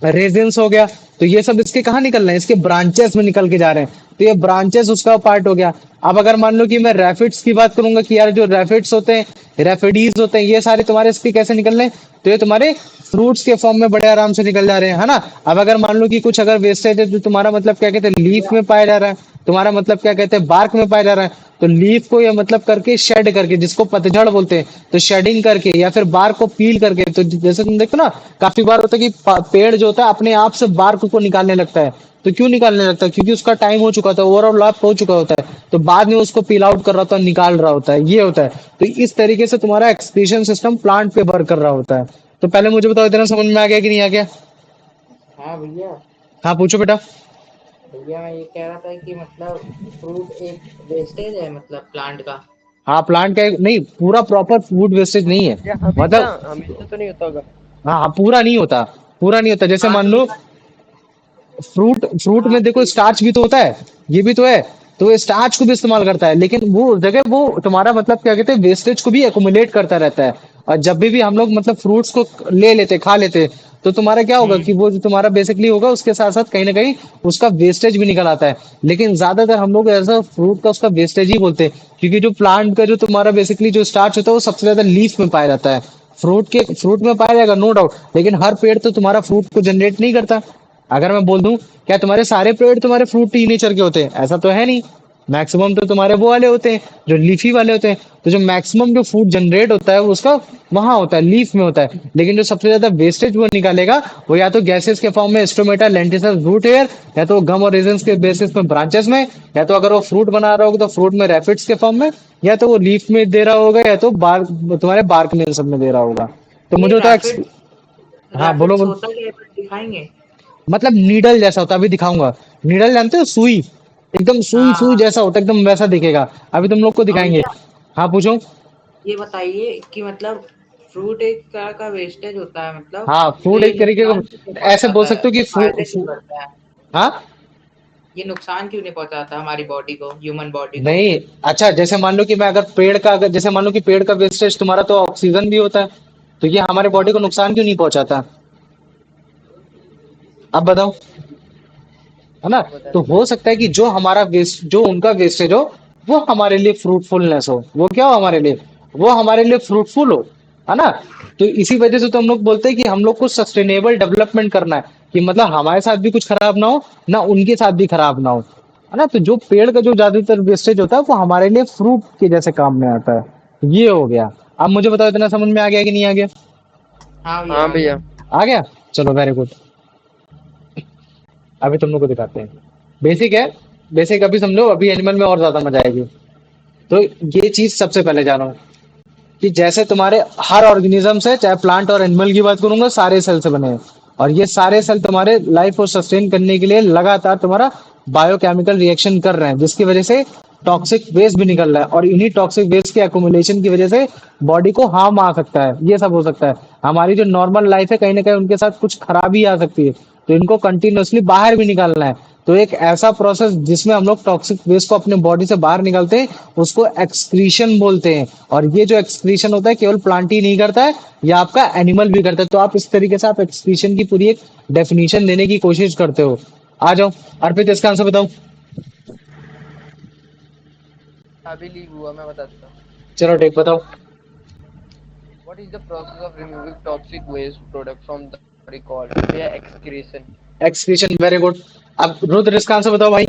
रेजिन्स हो गया, तो ये सब इसके कहाँ निकल रहे हैं? इसके ब्रांचेस में निकल के जा रहे हैं। तो ये ब्रांचेस उसका पार्ट हो गया। अब अगर मान लो कि मैं रैफिड्स की बात करूंगा कि यार जो रैफिड्स होते हैं, रैफिडीज होते हैं, ये सारे तुम्हारे इसके कैसे निकल रहे हैं? तो ये तुम्हारे फ्रूट्स के फॉर्म में बड़े आराम से निकल जा रहे हैं, है ना? अब अगर मान लो कि कुछ अगर वेस्टेज है जो तुम्हारा मतलब क्या कहते हैं लीफ में पाया जा रहा है, तुम्हारा मतलब क्या कहते हैं बार्क में पाया जा रहा है, तो लीफ को ये मतलब करके शेड करके, जिसको पतझड़ बोलते हैं, तो शेडिंग करके या फिर बार्क को पील करके, तो जैसे तुम देखो ना काफी बार होता है कि पेड़ जो होता है अपने आप से बार्क को निकालने लगता है। तो क्यों निकालने लगता है? क्योंकि उसका टाइम हो चुका था, ओवरऑल लॉप हो चुका होता है, तो बाद में उसको पील आउट कर रहा होता है, निकाल रहा होता है, ये होता है। तो इस तरीके से तुम्हारा एक्सक्रीशन सिस्टम प्लांट पे वर्क कर रहा होता है। तो पहले मुझे बताओ इतना समझ में आ गया कि नहीं आ गया? हाँ भैया। हाँ पूछो बेटा। भैया मैं ये कह रहा था कि मतलब फ्रूट एक वेस्टेज है मतलब प्लांट का। हाँ प्लांट का नहीं, पूरा प्रॉपर फूड वेस्टेज नहीं है, या हमेशा, मतलब हमेशा तो नहीं होता होगा। हाँ हाँ, पूरा नहीं होता, पूरा नहीं होता। जैसे हाँ मान तो लो फ्रूट, फ्रूट हाँ में देखो तो स्टार्च भी तो होता है, ये भी तो है, तो वो स्टार्च को भी इस्तेमाल करता है, लेकिन वो जगह वो तुम्हारा मतलब क्या कहते हैं वेस्टेज को भी एकुमुलेट करता रहता है। और जब भी हम लोग मतलब फ्रूट्स को ले लेते खा लेते, तो तुम्हारा क्या होगा कि वो जो तुम्हारा बेसिकली होगा उसके साथ साथ कहीं ना कहीं उसका वेस्टेज भी निकल आता है। लेकिन ज्यादातर हम लोग ऐसा फ्रूट का उसका वेस्टेज ही बोलते हैं, क्योंकि जो प्लांट का जो तुम्हारा बेसिकली जो स्टार्च होता है वो सबसे ज्यादा लीफ में पाया जाता है। फ्रूट में पाया जाएगा नो डाउट, लेकिन हर पेड़ तो तुम्हारा फ्रूट को जनरेट नहीं करता। अगर मैं बोल दूं क्या तुम्हारे सारे पेड़ तुम्हारे फ्रूटी नेचर के होते हैं? ऐसा तो है नहीं। मैक्सिमम तो तुम्हारे वो वाले होते हैं जो लीफी वाले होते हैं। तो जो मैक्सिमम जो फूड जनरेट होता है वो उसका वहां होता है, लीफ में होता है। लेकिन जो सबसे ज्यादा वेस्टेज वो निकालेगा वो या तो गैसेस के फॉर्म में स्टोमेटा, लेंटिसेस, रूट एयर, या तो गम और रेजन्स के बेसिस में ब्रांचेस में, या तो अगर वो फ्रूट बना रहा होगा तो फ्रूट में रैफिड्स के फॉर्म में, या तो वो लीफ में दे रहा होगा, या तो बार्क, तुम्हारे बार्क में इन सब में दे रहा होगा। तो ये मुझे होता है रैपिड हाँ बोलो रैपिड्स बोलो। होता क्या है, कुछ दिखाएंगे? मतलब नीडल जैसा होता है, अभी दिखाऊंगा। नीडल जानते हो, सुई, एकदम सुई हाँ सुई जैसा होता है, एकदम वैसा दिखेगा। अभी तुम लोग को हाँ दिखाएंगे। भैया, हाँ पूछो। ये बताइए कि मतलब फ्रूट एक तरह का वेस्टेज होता है मतलब, हाँ तो फूड ये एक तरीके नुकसान क्यों नहीं का ऐसे बोल पहुंचाता है, सकते हो कि फायदे क्यों करता है? हाँ ये नुकसान क्यों नहीं पहुंचाता हमारी बॉडी को, ह्यूमन बॉडी को? नहीं। अच्छा जैसे मान लो कि मैं अगर पेड़ का, अगर जैसे मान लो कि पेड़ का वेस्टेज तुम्हारा तो ऑक्सीजन भी होता है, तो ये हमारे बॉडी हाँ को नुकसान क्यों नहीं पहुंचाता? अब बताओ, है ना? आप बता तो दीजिए। हो सकता है कि जो हमारा वेस्ट, जो उनका वेस्टेज हो, वो हमारे लिए फ्रूटफुलनेस हो, वो क्या हो हमारे लिए, वो हमारे लिए फ्रूटफुल हो, है ना? तो इसी वजह से तो हम लोग बोलते हैं कि हम लोग को सस्टेनेबल डेवलपमेंट करना है, कि मतलब हमारे साथ भी कुछ खराब ना हो, ना उनके साथ भी खराब ना हो, है ना? तो जो पेड़ का जो ज्यादातर वेस्टेज होता है वो हमारे लिए फ्रूट के जैसे काम में आता है। ये हो गया। अब मुझे बताओ इतना समझ में आ गया कि नहीं आ गया? हाँ भैया हाँ आ गया। भैया। आ गया। चलो वेरी गुड। अभी तुम लोग को दिखाते हैं। बेसिक है बेसिक अभी समझो, अभी एनिमल में और ज्यादा मजा आएगी। तो ये चीज सबसे पहले जानो कि जैसे तुम्हारे हर ऑर्गेनिज्म से, चाहे प्लांट और एनिमल की बात करूंगा, सारे सेल से बने हैं। और ये सारे सेल तुम्हारे लाइफ को सस्टेन करने के लिए लगातार तुम्हारा बायोकेमिकल रिएक्शन कर रहे हैं, जिसकी वजह से टॉक्सिक वेस्ट भी निकल रहा है। और इन्हीं टॉक्सिक वेस्ट के एक्युमुलेशन की वजह से बॉडी को हार्म आ सकता है, ये सब हो सकता है। हमारी जो नॉर्मल लाइफ है, कहीं ना कहीं उनके साथ कुछ खराबी आ सकती है, तो इनको कंटिन्यूअसली बाहर भी निकालना है। तो एक ऐसा प्रोसेस जिसमें हम लोग टॉक्सिक वेस्ट को अपने बॉडी से बाहर निकालते हैं, उसको एक्सक्रीशन बोलते हैं। और ये जो एक्सक्रीशन होता है, केवल प्लांट ही नहीं करता है, या आपका एनिमल भी करता है। तो आप इस तरीके से आप एक्सक्रीशन की पूरी एक डेफिनेशन देने की कोशिश करते हो। आ जाओ अर्पित, इसका आंसर बताओ। अभी लीव हुआ, मैं बताता हूँ। चलो ठीक, बताओ। What is the process of removing toxic waste product from the body called? Yeah, excretion. Excretion, very good. अब रुद्र, इसका आंसर बताओ भाई।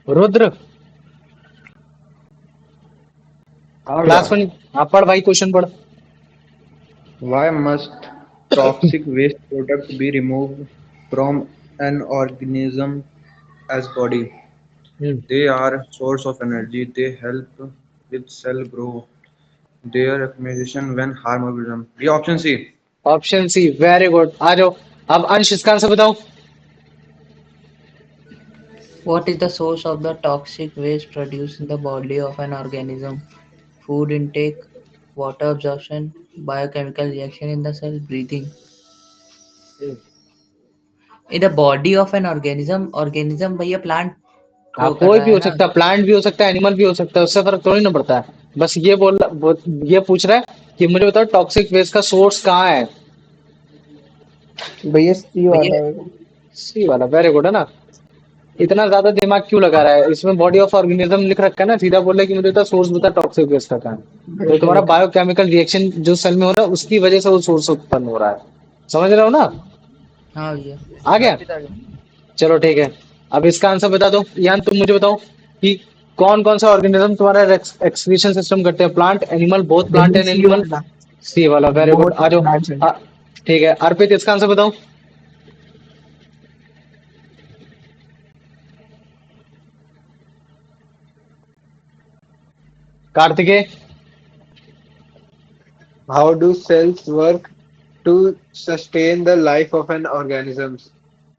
रुद्र, हाँ क्लास भैया। में आप पढ़ भाई, क्वेश्चन पढ़। Why must toxic waste product be removed from an organism as body? Hmm, They are source of energy. They help with cell growth. Their accumulation when harm organism. ये option C. Option C, very good. आ जाओ। अब अंश, इसका आंसर बताओ। What is the source of the toxic waste produced in the body of an organism? Food intake, water absorption, biochemical reaction in the cell, breathing. In the body of an organism भैया प्लांट हाँ, ग्रो कर कोई रहा भी है हो ना। सकता है, प्लांट भी हो सकता है, एनिमल भी हो सकता है, उससे फर्क थोड़ी ना पड़ता है। बस ये पूछ रहा है कि मुझे बताओ टॉक्सिक वेस्ट का सोर्स कहाँ है। भैया सी भैया वाला है। सी वाला, वेरी गुड है ना। इतना ज्यादा दिमाग क्यों लगा रहा है, इसमें बॉडी ऑफ ऑर्गेनिज्म लिख रखा है ना, सीधा बोल रहा है कि मुझे तो सोर्स बता टॉक्सिक वेस्ट का कहाँ है। तो तुम्हारा बिल्कुल। बायोकेमिकल रिएक्शन जो सेल में हो रहा है, उसकी वजह से वो सोर्स उत्पन्न हो रहा है। समझ रहे हो ना। हाँ भैया। आ गया। अर्पित आ गया। चलो ठीक है। अब इसका आंसर बता दो। यान तुम मुझे बताओ कि कौन कौन सा ऑर्गेनिज्म तुम्हारा एक्सक्रीशन सिस्टम करते हैं, प्लांट एनिमल, बोथ प्लांट भैया एंड सी एनिमल। वाला। सी वाला, वेरी गुड। बोथ आ जाओ। प्लांट्स है। ठीक है, अर्पित, इसका आंसर बताओ। Kartikeya. How do cells work to sustain the life of an organism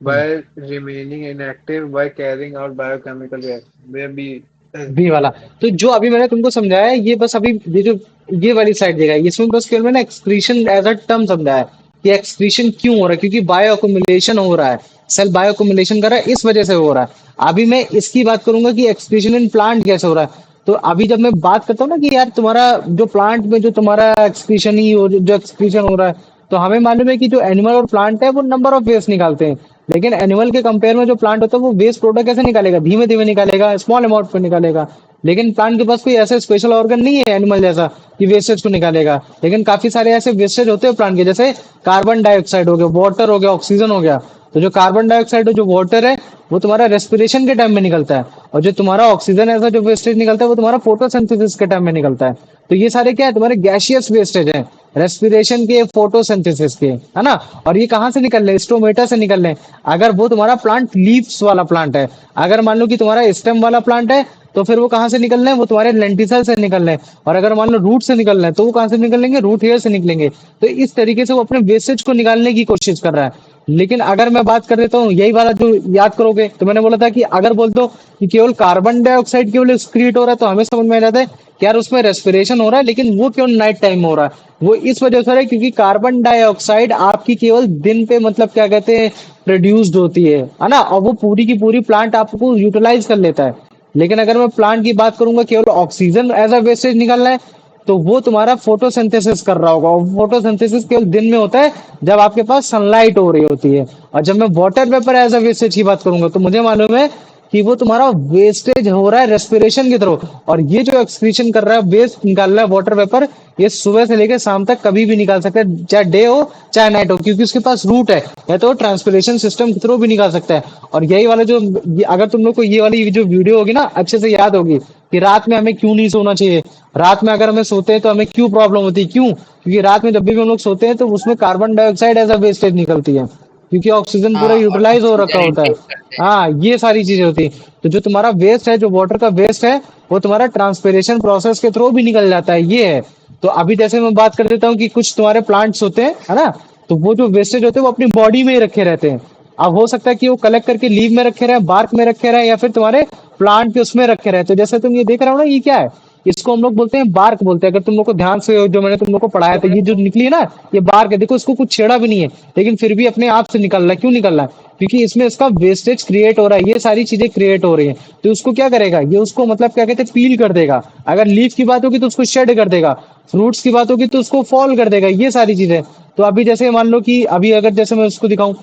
by remaining inactive by carrying out biochemical reaction? Where B is B वाला। तो जो अभी मैंने तुमको समझाया है, ये बस अभी ये जो ये वाली साइड देगा, इसमें बस केवल मैंने एक्सक्रीशन एज अ टर्म समझाया है कि एक्सक्रीशन क्यों हो रहा है, क्योंकि बायो अक्यूमुलेशन हो रहा है। सेल बायो अक्यूमुलेशन कर रहा है, इस वजह से हो रहा है। अभी मैं इसकी बात करूंगा कि एक्सक्रीशन इन प्लांट कैसे हो रहा है। तो अभी जब मैं बात करता हूँ ना कि यार तुम्हारा जो प्लांट में जो तुम्हारा एक्सक्रीशन ही हो, जो एक्सक्रीशन हो रहा है, तो हमें मालूम है कि जो एनिमल और प्लांट है वो नंबर ऑफ वेस्ट निकालते हैं। लेकिन एनिमल के कंपेयर में जो प्लांट होता है वो वेस्ट प्रोडक्ट कैसे निकालेगा, धीमे धीमे निकालेगा, स्मॉल अमाउंट पे निकालेगा। लेकिन प्लांट के पास कोई ऐसा स्पेशल ऑर्गन नहीं है एनिमल जैसा कि वेस्टेज को निकालेगा। लेकिन काफी सारे ऐसे वेस्टेज होते हैं प्लांट के, जैसे कार्बन डाइऑक्साइड हो गया, वाटर हो गया, ऑक्सीजन हो गया। तो जो कार्बन डाइऑक्साइड और जो वाटर है, वो तुम्हारा रेस्पिरेशन के टाइम में निकलता है। और जो तुम्हारा ऑक्सीजन ऐसा जो वेस्टेज निकलता है, वो तुम्हारा फोटोसिंथेसिस के टाइम में निकलता है। तो ये सारे क्या है, तुम्हारे गैसियस वेस्टेज है, रेस्पिरेशन के, फोटोसिंथेसिस के, है ना। और ये कहाँ से निकल रहे हैं, स्टोमेटा से निकल रहे हैं। अगर वो तुम्हारा प्लांट लीव्स वाला प्लांट है, अगर मान लो कि तुम्हारा स्टेम वाला प्लांट है, तो फिर वो कहाँ से निकल रहे हैं, वो तुम्हारे लेंटिसल से निकल रहे हैं। और अगर मान लो रूट से निकल रहे हैं, तो वो कहाँ से निकलेंगे, रूट हेयर से निकलेंगे। तो इस तरीके से वो अपने वेस्टेज को निकालने की कोशिश कर रहा है। लेकिन अगर मैं बात कर देता हूँ यही वाला जो याद करोगे, तो मैंने बोला था कि अगर बोल दो कि केवल कार्बन डाइऑक्साइड केवल एक्सक्रीट हो रहा है, तो हमें समझ में आ जाता है कि यार उसमें रेस्पिरेशन हो रहा है, लेकिन वो केवल नाइट टाइम में हो रहा है। वो इस वजह से हो रहा है क्योंकि कार्बन डाइऑक्साइड आपकी केवल दिन पे मतलब क्या कहते हैं प्रोड्यूस्ड होती है ना। और वो पूरी की पूरी प्लांट आपको यूटिलाइज कर लेता है। लेकिन अगर मैं प्लांट की बात करूंगा, केवल ऑक्सीजन एज अ वेस्टेज निकल रहा है, तो वो तुम्हारा फोटोसिंथेसिस कर रहा होगा। और फोटोसिंथेसिस केवल दिन में होता है जब आपके पास सनलाइट हो रही होती है। और जब मैं water vapour as a wastage की बात करूंगा, तो मुझे मालूम है कि वो तुम्हारा वेस्टेज हो रहा है रेस्पिरेशन के थ्रू। और ये जो एक्सक्रीशन कर रहा है, वेस्ट निकाल रहा है वाटर वेपर, ये सुबह से लेकर शाम तक कभी भी निकाल सकता है, चाहे डे हो चाहे नाइट हो, क्योंकि उसके पास रूट है, या तो ट्रांसपिरेशन सिस्टम के थ्रू भी निकाल सकता है। और यही वाला जो अगर तुम लोग को ये वाली जो वीडियो होगी ना अच्छे से याद होगी, कि रात में हमें क्यों नहीं सोना चाहिए, रात में अगर हमें सोते हैं तो हमें क्यों प्रॉब्लम होती है, क्यों? क्योंकि रात में जब भी हम लोग सोते हैं तो उसमें carbon dioxide as a wastage निकलती है, क्योंकि ऑक्सीजन पूरा हाँ, और यूटिलाइज हो रखा ऑक्सीजन होता है। इनटेक करते हैं। हाँ, ये सारी चीजें होती है। तो जो तुम्हारा वेस्ट है, जो वाटर का वेस्ट है, वो तुम्हारा ट्रांसपिरेशन प्रोसेस के थ्रू भी निकल जाता है, ये है। तो अभी जैसे मैं बात कर देता हूँ कि कुछ तुम्हारे प्लांट्स होते हैं, है ना, तो वो जो वेस्टेज होते हैं वो अपनी बॉडी में ही रखे रहते हैं। अब हो सकता है कि वो कलेक्ट करके लीव में रखे रहे, बार्क में रखे रहे, या फिर तुम्हारे प्लांट के उसमें रखे रहे। तो जैसे तुम ये देख रहे हो ना, ये क्या है, इसको हम लोग बोलते हैं बार्क बोलते हैं। अगर तुम लोग को ध्यान से, जो मैंने तुम लोग को पढ़ाया था, ये जो निकली है ना, ये बार्क है। देखो, इसको कुछ छेड़ा भी नहीं है, लेकिन फिर भी अपने आप से निकल रहा है। क्यों निकल रहा है? क्योंकि इसमें इसका वेस्टेज क्रिएट हो रहा है, ये सारी चीजें क्रिएट हो रही है। तो उसको क्या करेगा, ये उसको मतलब क्या कहते हैं, पील कर देगा। अगर लीफ की बात होगी तो उसको शेड कर देगा, फ्रूट्स की बात होगी तो उसको फॉल कर देगा, ये सारी चीजें। तो अभी जैसे मान लो कि अभी अगर जैसे मैं उसको दिखाऊं,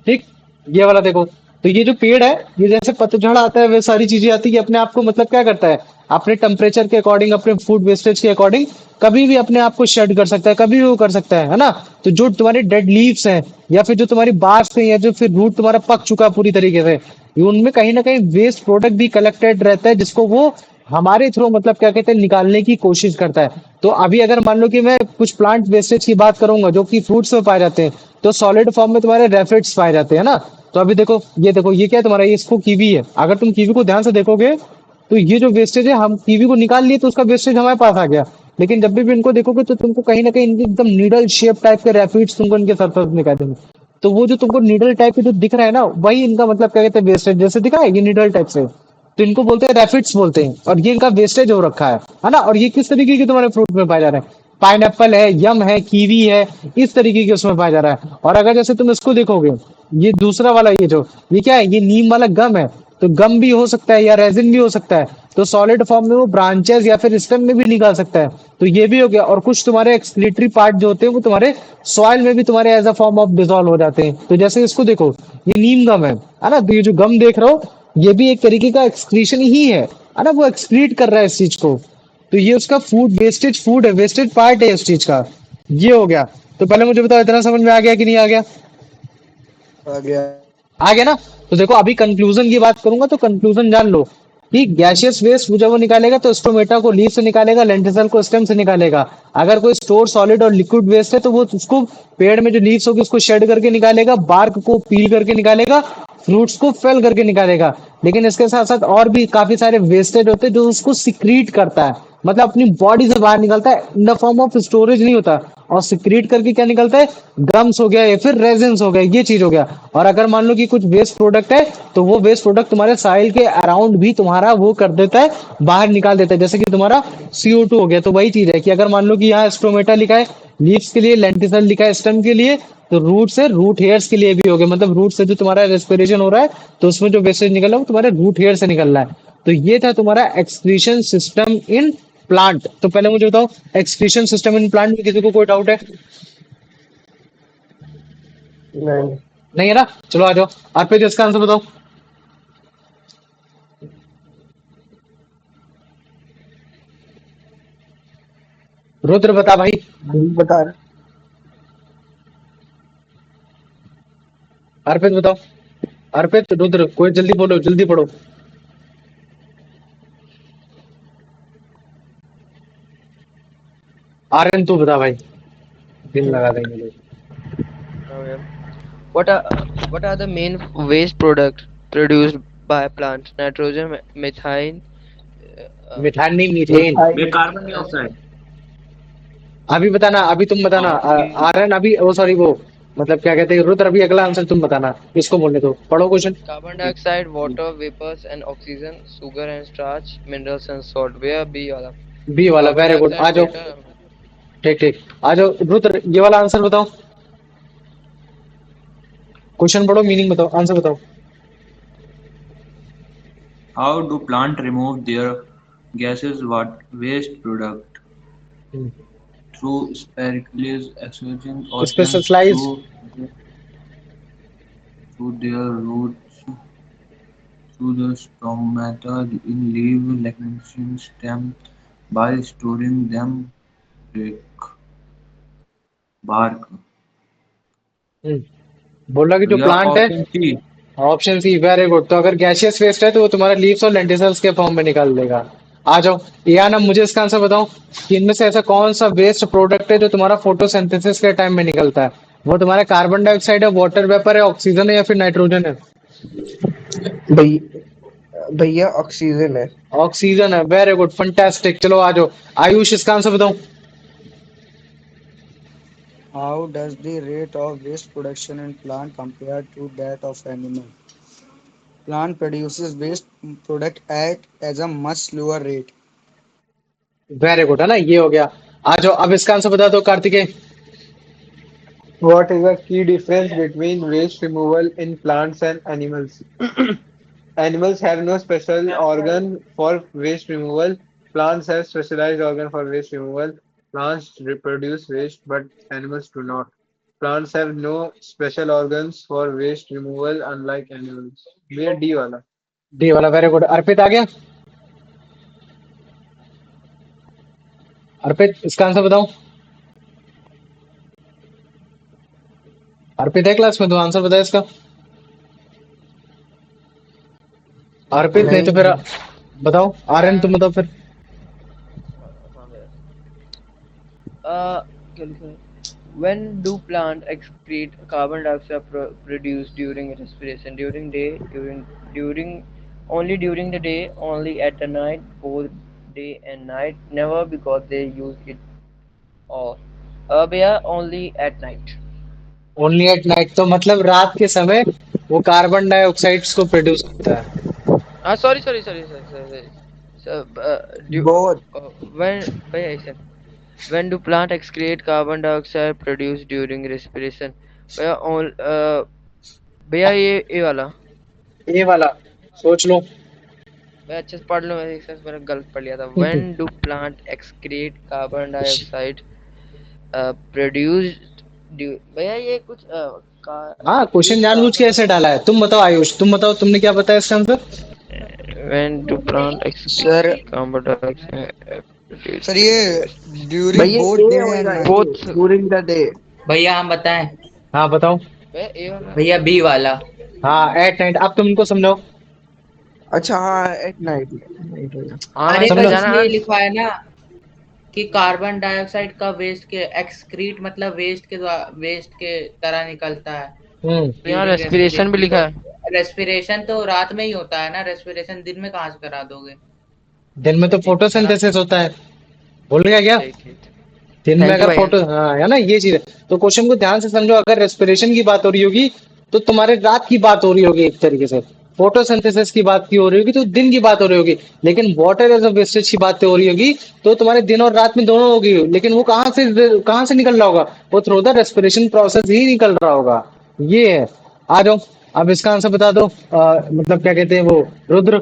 ठीक, ये वाला देखो, तो ये जो पेड़ है, ये जैसे पतझड़ आता है, वे सारी चीजें आती है, अपने आप को मतलब क्या करता है, अपने टेम्परेचर के अकॉर्डिंग, अपने फूड वेस्टेज के अकॉर्डिंग कभी भी अपने आप को शेड कर सकता है, कभी भी वो कर सकता है ना। तो जो तुम्हारे डेड लीव्स हैं, या फिर जो तुम्हारी बार्स हैं, या जो फिर रूट तुम्हारा पक चुका पूरी तरीके से, ये उनमें कहीं ना कहीं वेस्ट प्रोडक्ट भी कलेक्टेड रहता है, जिसको वो हमारे थ्रू मतलब क्या कहते हैं, निकालने की कोशिश करता है। तो अभी अगर मान लो कि मैं कुछ प्लांट वेस्टेज की बात करूंगा जो कि फ्रूट्स में पाए जाते हैं, तो सॉलिड फॉर्म में तुम्हारे रेफिड्स पाए जाते हैं ना। तो अभी देखो, ये क्या है तुम्हारा, ये इसको कीवी है। अगर तुम कीवी को ध्यान से देखोगे, तो ये जो वेस्टेज है, हम कीवी को निकाल लिए तो उसका वेस्टेज हमारे पास आ गया। लेकिन जब भी इनको देखोगे तो तुमको कहीं ना कहीं इनके एकदम नीडल शेप टाइप के रैपिड्स तुमको इनके सरफेस में दिखाई देंगे। तो वो जो तुमको नीडल टाइप के जो दिख रहा है ना, वही इनका मतलब क्या कहते हैं, वेस्टेज जैसे दिखा है ये नीडल टाइप से। तो इनको बोलते हैं रैफिड्स बोलते हैं, और ये इनका वेस्टेज हो रखा है ना। और ये किस तरीके के तुम्हारे फ्रूट में पाया जा रहा है, पाइनएप्पल है, यम है, कीवी है, इस तरीके के उसमें पाया जा रहा है। और अगर जैसे तुम इसको देखोगे, ये दूसरा वाला, ये क्या है, ये नीम वाला गम है। तो गम भी हो सकता है या रेजिन भी हो सकता है। तो सॉलिड फॉर्म में वो ब्रांचेस या फिर स्टेम में भी निकाल सकता है। तो ये भी हो गया। और कुछ तुम्हारे एक्सक्रीटरी पार्ट जो होते हैं वो तुम्हारे सॉइल में भी तुम्हारे as a form of dissolve हो जाते हैं। तो जैसे इसको देखो, ये नीम गम है ना। तो ये जो गम देख रहे हो, ये भी एक तरीके का एक्सक्रीशन ही है ना, वो एक्सक्रीट कर रहा है इस चीज को। तो ये उसका फूड वेस्टेज, फूड है, वेस्टेज पार्ट है उस चीज का। ये हो गया। तो पहले मुझे बताओ, इतना समझ में आ गया कि नहीं आ गया? आ गया। आ गया ना। तो देखो, अभी कंक्लूजन की बात करूंगा, तो कंक्लूजन जान लो कि गैसियस वेस्ट जब वो निकालेगा तो स्टोमेटा को लीफ से निकालेगा, लेंटिसल को स्टेम से निकालेगा। अगर कोई स्टोर सॉलिड और लिक्विड वेस्ट है तो वो उसको पेड़ में जो लीव्स होगी उसको शेड करके निकालेगा, बार्क को पील करके निकालेगा, फ्रूट्स को फेल करके निकालेगा। लेकिन इसके साथ साथ और भी काफी सारे वेस्टेज होते हैं जो उसको सिक्रीट करता है, मतलब अपनी बॉडी से बाहर निकलता है, इन द फॉर्म ऑफ स्टोरेज नहीं होता। और सिक्रीट करके क्या निकलता है, गम्स हो गया या फिर रेजिन्स हो गया, ये चीज हो गया। और अगर मान लो कि कुछ वेस्ट प्रोडक्ट है, तो वो वेस्ट प्रोडक्ट तुम्हारे साइल के अराउंड भी तुम्हारा वो कर देता है, बाहर निकाल देता है। जैसे कि तुम्हारा CO2 हो गया। तो वही चीज है कि अगर मान लो कि यहाँ स्टोमेटा लिखा है लीव्स के लिए, लेंटिसल लिखा है स्टेम के लिए, तो रूट से रूट हेयर्स के लिए भी हो गया। मतलब रूट से जो तुम्हारा रेस्पिरेशन हो रहा है, तो उसमें जो वेस्टेज निकल रहा है वो तुम्हारे रूट हेयर से निकल रहा है। तो ये था तुम्हारा एक्सक्रीशन सिस्टम इन प्लांट। तो पहले मुझे बताओ, एक्सक्रीशन सिस्टम इन प्लांट में किसी को कोई डाउट है? नहीं। नहीं है ना। चलो आ जाओ, आप फिर इसका आंसर बताओ। रुद्र बता भाई। बता रहे। अर्पित बताओ। अर्पित, रुद्र, कोई जल्दी बोलो, जल्दी पढ़ो। आर्यन तू बता भाई, दिन लगा देंगे लोग। Okay. What are the main waste products produced by plants? Nitrogen, methane, मिठान नहीं, मीथेन। ये कार्बन डाइऑक्साइड। अभी बताना, अभी तुम बताना। आर्यन अभी, वो सॉरी, वो मतलब क्या कहते हैं, रुद्र अभी अगला आंसर तुम बताना, इसको बोलने दो, पढ़ो question. carbon dioxide, water vapors and oxygen, sugar and starch, minerals and salt. Where B वाला? बी वाला, Carbon वेरी गुड, आ dioxide, जाओ। water. ठीक ठीक, आ जाओ रुद्र, ये वाला आंसर बताओ। क्वेश्चन पढ़ो, मीनिंग बताओ, आंसर बताओ। How do plant remove their gases waste product? Through spiracles, oxygen, ocean, specialise. through their roots, through the stomata in leaf, ligation stem, by storing them bark. बोला कि तो जो यह प्लांट है, option C. Option C, very good. तो अगर गैसियस वेस्ट है तो वो तुम्हारा लीव्स और लेंटिसल्स के फॉर्म में निकाल देगा। आ जाओ। यार ना मुझे इसका आंसर बताओ कि इनमें से ऐसा कौन सा वेस्ट प्रोडक्ट है जो तुम्हारा फोटोसिंथेसिस के टाइम में निकलता है। वो तुम्हारा कार्बन डाइऑक्साइड है, वाटर वेपर है, ऑक्सीजन है या फिर नाइट्रोजन है। भैया ऑक्सीजन है। ऑक्सीजन है। Very good, fantastic. चलो आ जाओ। आयुष, इसका आंसर बताओ। How does the rate of waste production in plant compare to that of animal? Plant produces waste product at as a much slower rate. Very good, है ना, ये हो गया। आ जाओ, अब इसका आंसर बता दो Kartikeya. What is the key difference between waste removal in plants and animals? Animals have no special organ for waste removal. Plants have specialized organ for waste removal. Plants reproduce waste, but animals do not. Plants have no special organs for waste removal, unlike animals. ये डी वाला। डी वाला, वेरी गुड। अर्पित आ गया। अर्पित, इसका आंसर बताओ। अर्पित है क्लास में, तो आंसर बताए इसका। अर्पित नहीं तो फिर नहीं। बताओ। आर्यन, तुम बताओ फिर। क्या लिखा है? When do plant excrete carbon dioxide produced during respiration? During only during the day, only at the night, both day and night, never because they use it all. भैया only at night. Only at night, तो मतलब रात के समय वो कार्बन डाइऑक्साइड्स को प्रोड्यूस करता है। Sorry. So, Both. when भैया ऐसे when do plant excrete carbon dioxide produced during respiration? भैया भैया ये वाला। ये वाला सोच लो। मैं अच्छे से पढ़ लूँ, मैं एक सेकंड मैंने गलत पढ़ लिया था। When do plant excrete carbon dioxide produced भैया ये कुछ हाँ, क्वेश्चन जानबूझ के ऐसे डाला है। तुम बताओ आयुष, तुम बताओ, तुमने क्या बताया इसका answer. when do plant Sir, excrete carbon dioxide produced sir during ये भैया during both ये day and होएगा night. both during the day। भैया हम बताएं। हाँ बताओ। भैया ये वाला। भैया बी वाला। हाँ, एट नाइट। अब तुम इनको समझाओ। अच्छा हाँ एट नाइट भैया। हाँ अरे मैं समझो। बस जाना इसमें ये अंश। लिखा है ना कि कार्बन डाइऑक्साइड का वेस्ट के एक्सक्रीट मतलब वेस्ट के तरह निकलता है हम्म। यहाँ ड्यूरिंग रेस्पिरेशन भी रेस्पिरेशन। लिखा तो है। रेस्पिरेशन तो रात में ही होता है ना, रेस्पिरेशन दिन में कहाँ से करा दोगे। दिन में तो हाँ फोटोसिंथेसिस होता है। भूल गया क्या। ठीक। दिन में थैंक यू अगर भाई। फोटो, हाँ, है ना, ये चीज है। तो क्वेश्चन को ध्यान से समझो। अगर रेस्पिरेशन की बात हो रही होगी तो तुम्हारे रात की बात हो रही होगी एक तरीके से। फोटोसिंथेसिस की बात की हो रही होगी तो दिन की बात हो रही होगी। लेकिन वाटर एज अ वेस्टेज की बात हो रही होगी तो तुम्हारे दिन और रात में दोनों होगी। लेकिन वो कहाँ से निकल रहा होगा। वो थ्रू द रेस्पिरेशन प्रोसेस ही निकल रहा होगा। ये है। आ जाओ। अब इसका आंसर बता दो। मतलब क्या कहते हैं वो, रुद्र।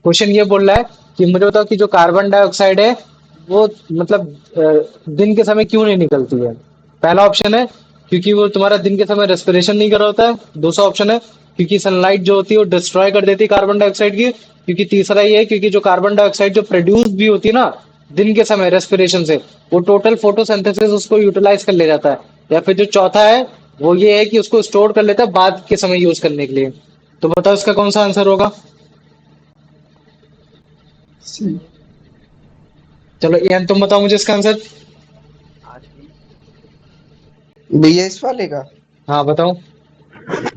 क्वेश्चन ये बोल रहा है कि मुझे बताओ कि जो कार्बन डाइऑक्साइड है वो मतलब दिन के समय क्यों नहीं निकलती है। पहला ऑप्शन है क्योंकि वो तुम्हारा दिन के समय रेस्पिरेशन नहीं कर रहा होता है। दूसरा ऑप्शन है क्योंकि सनलाइट जो होती है वो डिस्ट्रॉय कर देती है कार्बन डाइऑक्साइड की। क्योंकि तीसरा ये है क्योंकि जो कार्बन डाइऑक्साइड जो प्रोड्यूस भी होती है ना दिन के समय रेस्पिरेशन से, वो टोटल फोटोसिंथेसिस उसको यूटिलाइज कर ले जाता है। या फिर जो चौथा है वो ये है कि उसको स्टोर कर लेता है बाद के समय यूज करने के लिए। तो बताओ इसका कौन सा आंसर होगा। चलो एन, तुम बताओ मुझे इसका आंसर। भैया इस वाले का हाँ बताओ।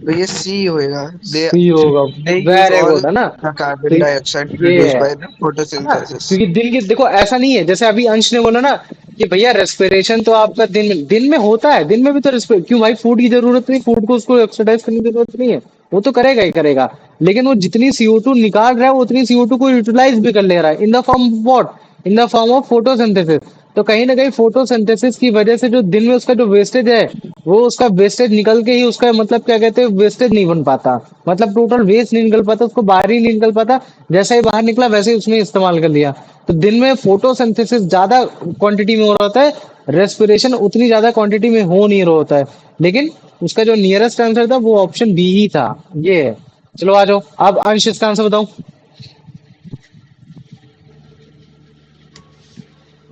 भैया सी होएगा। They सी होगा। they use very all good, है ना। the तो carbon dioxide ये produced है by the ना, photosynthesis. क्योंकि दिन की देखो ऐसा नहीं है जैसे अभी अंश ने बोला ना कि भैया रेस्पिरेशन तो आपका दिन में होता है। दिन में भी तो रेस्पिरेट क्यों भाई, फूड की जरूरत नहीं, फूड को उसको ऑक्सीडाइज करने की जरूरत नहीं है। वो तो करेगा ही करेगा। लेकिन वो जितनी CO2 निकाल रहा है वो उतनी CO2 को यूटिलाइज भी कर ले रहा है इन the form what, in the form of photosynthesis. तो कहीं ना कहीं फोटोसिंथेसिस की वजह से जो दिन में उसका जो वेस्टेज है वो उसका वेस्टेज निकल के ही उसका मतलब क्या कहते हैं वेस्टेज नहीं बन पाता। मतलब टोटल वेस्ट नहीं निकल पाता, उसको बाहर ही नहीं निकल पाता। जैसा ही बाहर निकला वैसे ही उसने इस्तेमाल कर लिया। तो दिन में फोटोसिंथेसिस ज्यादा क्वांटिटी में हो रहा होता है, रेस्पिरेशन उतनी ज्यादा क्वांटिटी में हो नहीं रहा होता है। लेकिन उसका जो नियरेस्ट आंसर था वो ऑप्शन बी ही था। ये है। चलो आ जाओ। अब अंश, इसका आंसर बताओ।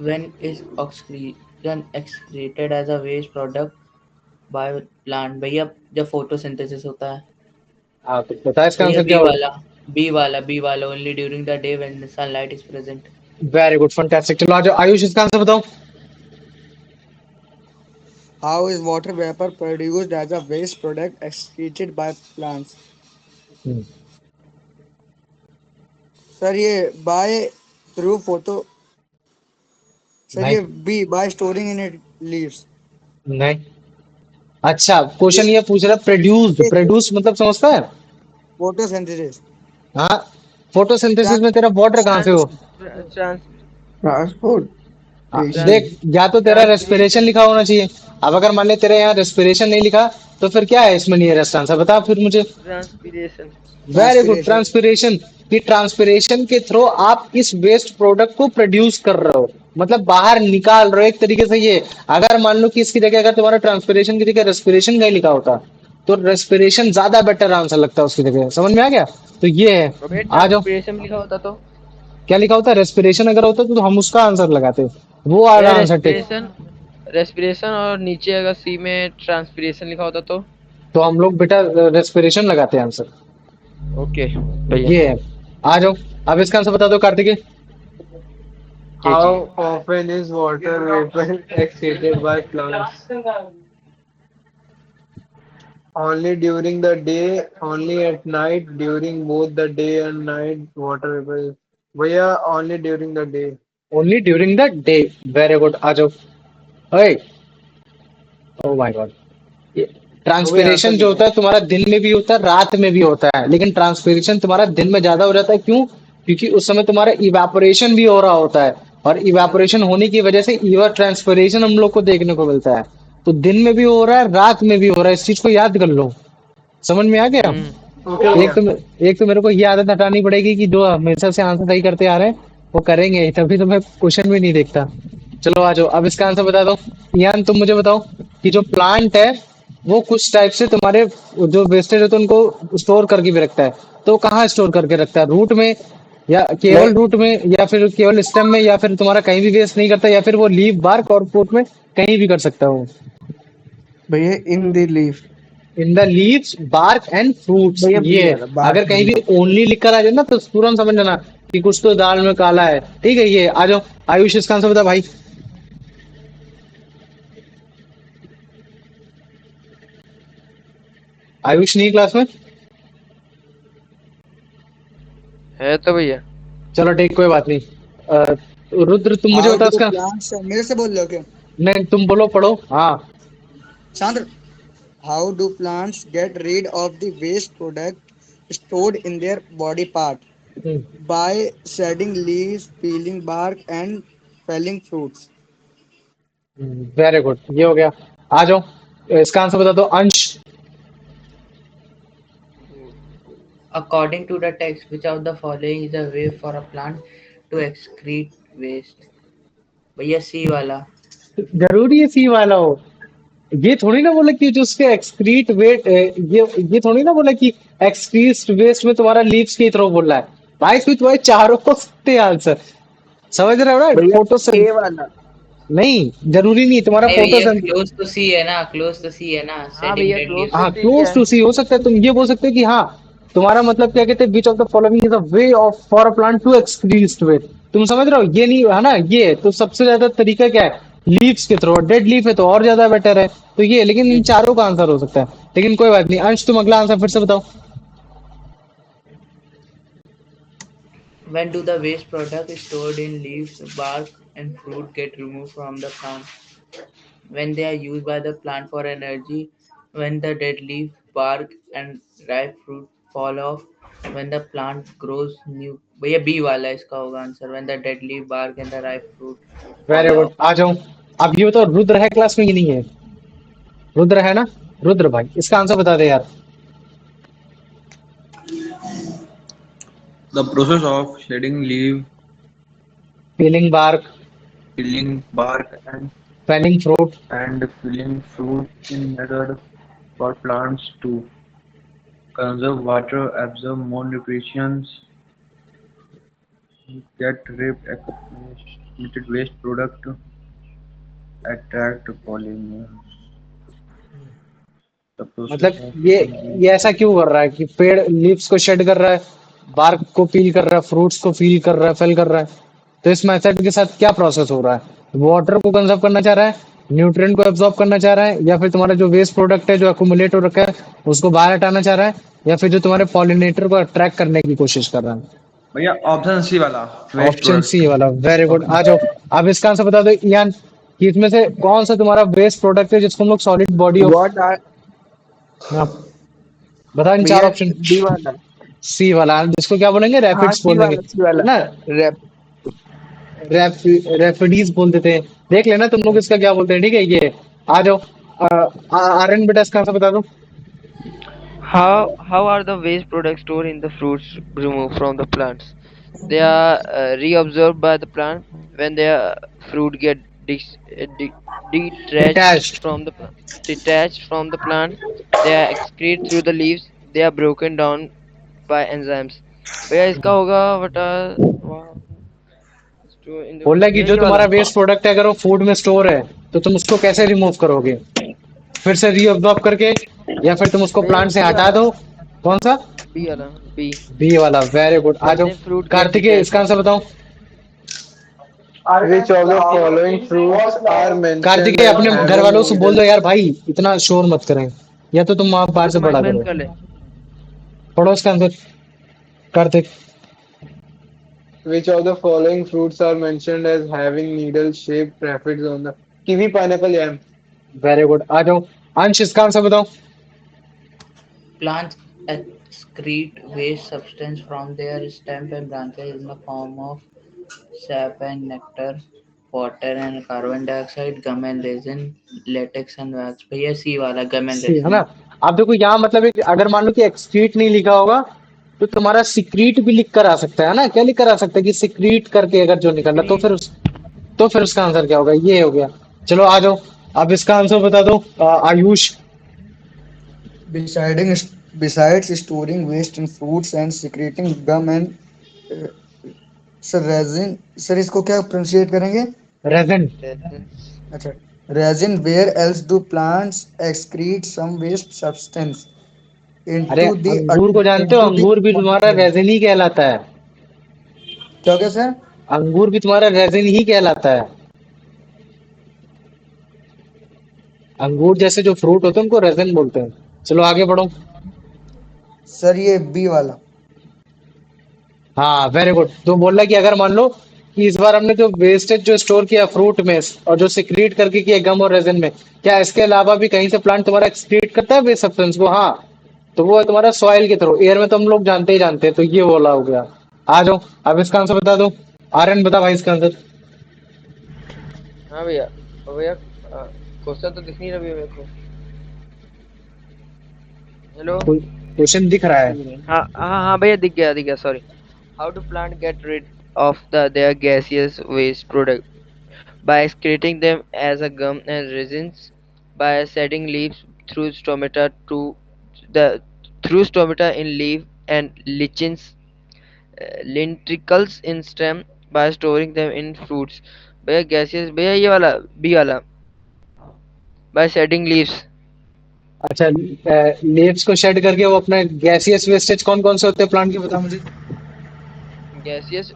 When is oxygen excreted as a waste product? By plant भैया जब फोटोसिंथेसिस होता है। हाँ तो पता है इसका भैया आंसर क्या होगा? बी वाला only during the day when sunlight is present. Very good, fantastic. चलो आ जाओ, आयुष इसका आंसर बताओ। How is water vapor produced as a waste product excreted by plants? Hmm, sir ये बाय थ्रू फोटो, सर नहीं ये B by storing in it leaves. नहीं। अच्छा, ये क्वेश्चन ये पूछ रहा है, प्रोड्यूस्ड, प्रोड्यूस मतलब समझता है? फोटोसिंथेसिस। हाँ, फोटोसिंथेसिस में तेरा वाटर कहाँ से हो? Trans, trans, देख, trans, या तो तेरा रेस्पिरेशन transpiration, लिखा होना चाहिए। अब अगर मान ले तेरे यहाँ रेस्पिरेशन नहीं लिखा, तो फिर क्या है इसमें नियरेस्ट आंसर बता फिर मुझे। transpiration. Very good, transpiration. Transpiration. कि ट्रांसपिरेशन के थ्रू आप इस वेस्ट प्रोडक्ट को प्रोड्यूस कर रहे हो, मतलब बाहर निकाल रहे हो एक तरीके से ये। अगर मान लो कि इसकी जगह अगर तुम्हारा ट्रांसपिरेशन की जगह रेस्पिरेशन का ही लिखा होता, तो रेस्पिरेशन ज्यादा बेटर आंसर लगता है उसकी जगह। समझ में आ गया? तो ये है। अबे आ जाओ। ट्रांसपिरेशन में लिखा होता तो क्या लिखा होता? रेस्पिरेशन अगर होता तो हम उसका आंसर लगाते, वो आ ए रहा आंसर टिक। रेस्पिरेशन, रेस्पिरेशन और नीचे अगर सी में ट्रांसपिरेशन लिखा होता तो तो हम लोग बेटा रेस्पिरेशन लगाते हैं आंसर। ओके भैया। ये है। आ जाओ, अब इसका आंसर बता दो कार्तिकेय। जी जी। How often is water vapor exhaled by plants? Only during the day, only at night, during both the day and night, water vapor. भैया only during the day. Only during the day. Very good, आ जाओ। ओए, ओ माय गॉड। वो भी आंसर ट्रांसपीरेशन जो लिखो। होता है तुम्हारा दिन में भी होता है, रात में भी होता है, लेकिन ट्रांसपीरेशन तुम्हारा दिन में ज्यादा हो जाता है। क्यों? क्योंकि उस समय तुम्हारा इवापोरेशन भी हो रहा होता है, और इवापोरेशन होने की वजह से इवर ट्रांसपीरेशन हम लोग को देखने को मिलता है। तो दिन में भी हो रहा है, रात में भी हो रहा है, इस चीज को याद कर लो। समझ में आ गया? हम्म। ओके एक भैया। तो एक तो मेरे को ये आदत हटानी पड़ेगी कि जो हमेशा से आंसर सही करते आ रहे हैं वो करेंगे ही, तभी तो मैं क्वेश्चन भी नहीं देखता। चलो आ जाओ, अब इसका आंसर बता दो। यान तुम मुझे बताओ कि जो प्लांट है वो कुछ टाइप से तुम्हारे जो वेस्टेज होते हैं उनको स्टोर करके भी रखता है। तो कहाँ स्टोर करके रखता है? रूट में, या केवल लाइक रूट में, या फिर केवल स्टेम में, या फिर तुम्हारा कहीं भी वेस्ट नहीं करता, या फिर वो लीफ, बार्क और फ्रूट में कहीं भी कर सकता है वो। भैया in the leaf. In the leaves, bark and fruits, भैया बी ये है। वाला बात अगर कहीं बी। भी ओनली लिख कर आ जाए ना तो तुरंत समझ लेना कि कुछ तो दाल में काला है। ठीक है, ये आ जाओ। आयुष इसका आंसर बता भाई। आयुष नहीं क्लास में? है तो भैया। चलो ठीक, कोई बात नहीं। अ, रुद्र तुम मुझे हाउ बताओ डू इसका। प्लांट्स, मेरे से बोल रहे हो क्या? नहीं, तुम बोलो, पढ़ो। हाँ। शांत। How do plants get rid of the waste product stored in their body part? By shedding leaves, peeling bark, and felling fruits. Very good, ये हो गया। आ जाओ, इसका आंसर बता दो अंश। According to the text, which of the following is a way for a plant to excrete waste? भैया सी वाला। जरूरी है सी वाला हो? ये थोड़ी ना बोला कि जो उसके एक्सक्रीट वेट, ये थोड़ी ना बोला कि एक्सक्रीट वेस्ट में तुम्हारा लीव्स की तरह बोल रहा है। भाई इसमें तुम्हारे चारों को सकते आंसर। समझ रहे हो ना? भैया फोटो ए वाला। नहीं, जरूरी नहीं तुम्हारा नहीं फोटो। भैया क्लोज तो सी है ना, क्लोज तो सी है ना, हाँ शेडिंग भैया डेड क्लोज लीव्स। तो हाँ, सी क्लोज है। टू सी हो सकता है। तुम ये बोल सकते हो कि हाँ, तुम्हारा मतलब क्या कहते हैं, which of the following is a way of for a plant to excrete wet. तुम समझ रहे हो? ये नहीं है ना, ये तो सबसे ज्यादा तरीका क्या है? लीव्स के थ्रू। डेड लीफ है तो और ज्यादा बेटर है। तो ये, लेकिन इन चारों का आंसर हो सकता है। लेकिन कोई बात नहीं, अंश तुम अगला आंसर फिर से बताओ। When do the waste products stored in leaves, bark, and fruit get removed from the plant? When they are used by the plant for energy, when the dead leaf, bark, and ripe fruit fall off, when the plant grows new. भैया बी वाला इसका होगा answer, when the dead leaf, bark, and the ripe fruit very fall good, off. आ जाओ। अब ये बताओ, रुद्र है क्लास में कि नहीं है? रुद्र है ना? रुद्र भाई इसका आंसर बता दे यार। The process of shedding leaf, peeling bark, peeling bark, falling fruit. and peeling fruit is method for plants to conserve water, absorb more nutrients, get rid of accumulated waste product, attract pollinators. The process मतलब of ये ऐसा क्यों कर रहा है कि पेड़ लीव्स को शेड कर रहा है, बार्क को पील कर रहा है, फ्रूट्स को फील कर रहा है, फेल कर रहा है। तो इस मेथड के साथ क्या प्रोसेस हो रहा है? वाटर को कंजर्व करना चाह रहा है, न्यूट्रिएंट को एब्जॉर्ब करना चाह रहा है, या फिर तुम्हारा जो वेस्ट प्रोडक्ट है जो अक्यूमुलेट हो रखा है उसको बाहर हटाना चाह रहा है, या फिर जो तुम्हारे पॉलिनेटर को अट्रैक्ट करने की कोशिश कर रहा है? भैया ऑप्शन सी वाला वेस्ट ऑप्शन सी प्रोडक्ट। वाला, वेरी गुड। आ जाओ, अब इसका आंसर बता दो यान कि इसमें से कौन सा तुम्हारा वेस्ट प्रोडक्ट है जिसको हम लोग solid body of. What are बताओ इन चार भैया ऑप्शन। डी वाला? सी वाला, जिसको क्या बोलेंगे? हाँ रैपिड्स सी बोल देंगे, वाला, सी वाला। है ना? रैप रेफिडीज बोल देते हैं। देख लेना तुम लोग इसका क्या बोलते हैं, ठीक है? ये आ जाओ। आर्यन बेटा इसका आंसर बता दो। How are the waste products stored in the fruits removed from the plants? They are reabsorbed by the plant when their fruit get dis- de- detached detached. from the detached from the plant. They are excreted through the leaves. They are broken down by enzymes. भैया इसका होगा बटा in the बोल रहा है कि भैया जो ये तुम्हारा वाला वेस्ट प्रोडक्ट है अगर वो फूड में स्टोर है तो तुम उसको कैसे रिमूव करोगे? फिर से रीअब्सॉर्ब करके, या फिर तुम उसको भैया प्लांट से बी हटा वाला दो? कौन सा? बी वाला बी बी वाला, वेरी गुड। आ when जाओ the fruit get Kartikeya, detached इसका from आंसर the बताओ। Which of the following fruits are mentioned Kartikeya as अपने घर having वालों से बोल दो needles? यार भाई इतना शोर मत करें, या तो तुम वहां बाहर अभी से तो माइक पढ़ा बंद करो। कर ले पढ़ो इसका answer Kartik. Which of the following fruits are mentioned as having needle-shaped rapids on the kiwi, pineapple, yam? Very good. आ जाओ अंश, इसका आंसर बताओ। Plants excrete waste substance from their stem and branches in the form of sap and nectar, water and carbon dioxide, gum and resin, latex and wax. भैया सी वाला गम एंड सी, है रेजिन। ना? आप देखो यहाँ मतलब है कि अगर मान लो कि एक्सक्रीट नहीं लिखा होगा तो तुम्हारा सिक्रीट भी लिख कर आ सकता है ना? क्या लिख कर आ सकता है कि सिक्रीट करके अगर जो निकलना, तो फिर तो फिर उसका आंसर क्या होगा? ये हो गया। चलो आ जाओ, अब इसका आंसर बता दो Ayush. Deciding, besides storing waste in fruits and secreting gum and uh, sir resin, sir इसको क्या प्रोनाउंसिएट करेंगे? रेजन। अच्छा, resin. Where else do plants excrete some waste substance अरे अंगूर को जानते हो? into the अंगूर भी तुम्हारा atmosphere? रेजिन ही कहलाता है। क्या क्या सर? अंगूर भी तुम्हारा रेजिन ही कहलाता है। अंगूर जैसे जो फ्रूट होते हैं उनको रेजिन बोलते हैं। चलो आगे बढ़ो। सर ये बी वाला। हाँ वेरी गुड। तो बोल रहा है कि अगर मान लो कि इस बार हमने जो वेस्टेज जो स्टोर किया फ्रूट में और जो सिक्रीट करके किया गम और रेजिन में, क्या इसके अलावा भी कहीं से प्लांट तुम्हारा एक्सक्रीट करता है वेस्ट सब्सटेंस को? हाँ, तो वो है तुम्हारा सॉइल के थ्रू। एयर में तो हम लोग जानते ही जानते हैं, तो ये बोला हो गया। आ जाओ, अब इसका आंसर बता दो। आर्यन बता भाई इसका आंसर। हाँ भैया भैया क्वेश्चन तो दिख नहीं रहा भैया मेरे को हेलो क्वेश्चन दिख रहा है। हाँ भैया दिख गया sorry how do plant get rid of their gaseous waste product by excreting them as a gum and resins by shedding leaves through stomata to the through stomata in leaf and lichens lenticles in stem by storing them in fruits भैया gaseous भैया ये वाला बी वाला by shedding leaves अच्छा, लीव्स को शेड करके वो अपना गैसियस वेस्टेज कौन कौन से होते हैं प्लांट के, बता मुझे। gaseous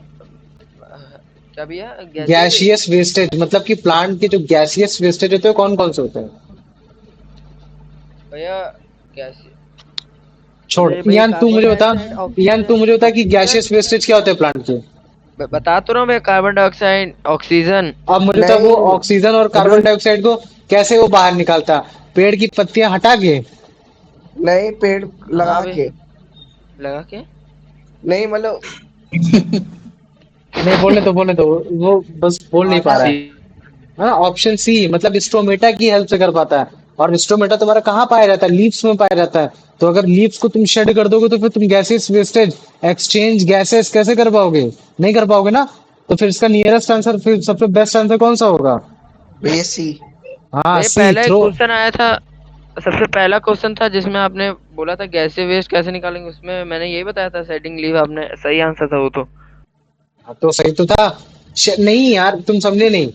क्या भैया gaseous waste गैसियस वेस्टेज मतलब कि प्लांट के जो गैसियस वेस्टेज होते हैं कौन कौन से होते हैं? भैया gaseous छोड़, अरे भैया इयान तू कार्बन मुझे बता। डाइऑक्साइड इयान तू मुझे बता कि ऑक्सीजन गैसियस वेस्टेज क्या होते हैं प्लांट के? बता तो रहा हूँ भैया कार्बन डाइऑक्साइड ऑक्सीजन अब मुझे बता वो नहीं ऑक्सीजन और कार्बन रुक, डाइऑक्साइड को कैसे वो बाहर निकालता? पेड़ की पत्तियां हटा के? नहीं पेड़ हाँ लगा भैया के, लगा के नहीं मतलब नहीं, बोलने तो वो बस बोल नहीं पा रहा सी है। हाँ, ऑप्शन सी मतलब स्टोमेटा की हेल्प से कर पाता है। और स्टोमेटा तुम्हारा कहाँ पाया जाता है? लीव्स में पाया जाता है। तो अगर लीव्स को तुम शेड कर दोगे तो फिर तुम गैसेस वेस्टेज एक्सचेंज गैसेस कैसे कर पाओगे? नहीं कर पाओगे ना। तो फिर इसका नियरेस्ट आंसर, फिर सबसे बेस्ट आंसर कौन सा होगा? बेसी। हाँ भैया सी, पहला एक थ्रो। क्वेश्चन आया था सबसे पहला क्वेश्चन था जिसमें आपने बोला था गैसीय वेस्ट कैसे निकालेंगे उसमें मैंने यही बताया था सेटिंग लीव आपने सही आंसर था वो तो तो सही तो था। नहीं यार तुम समझे नहीं।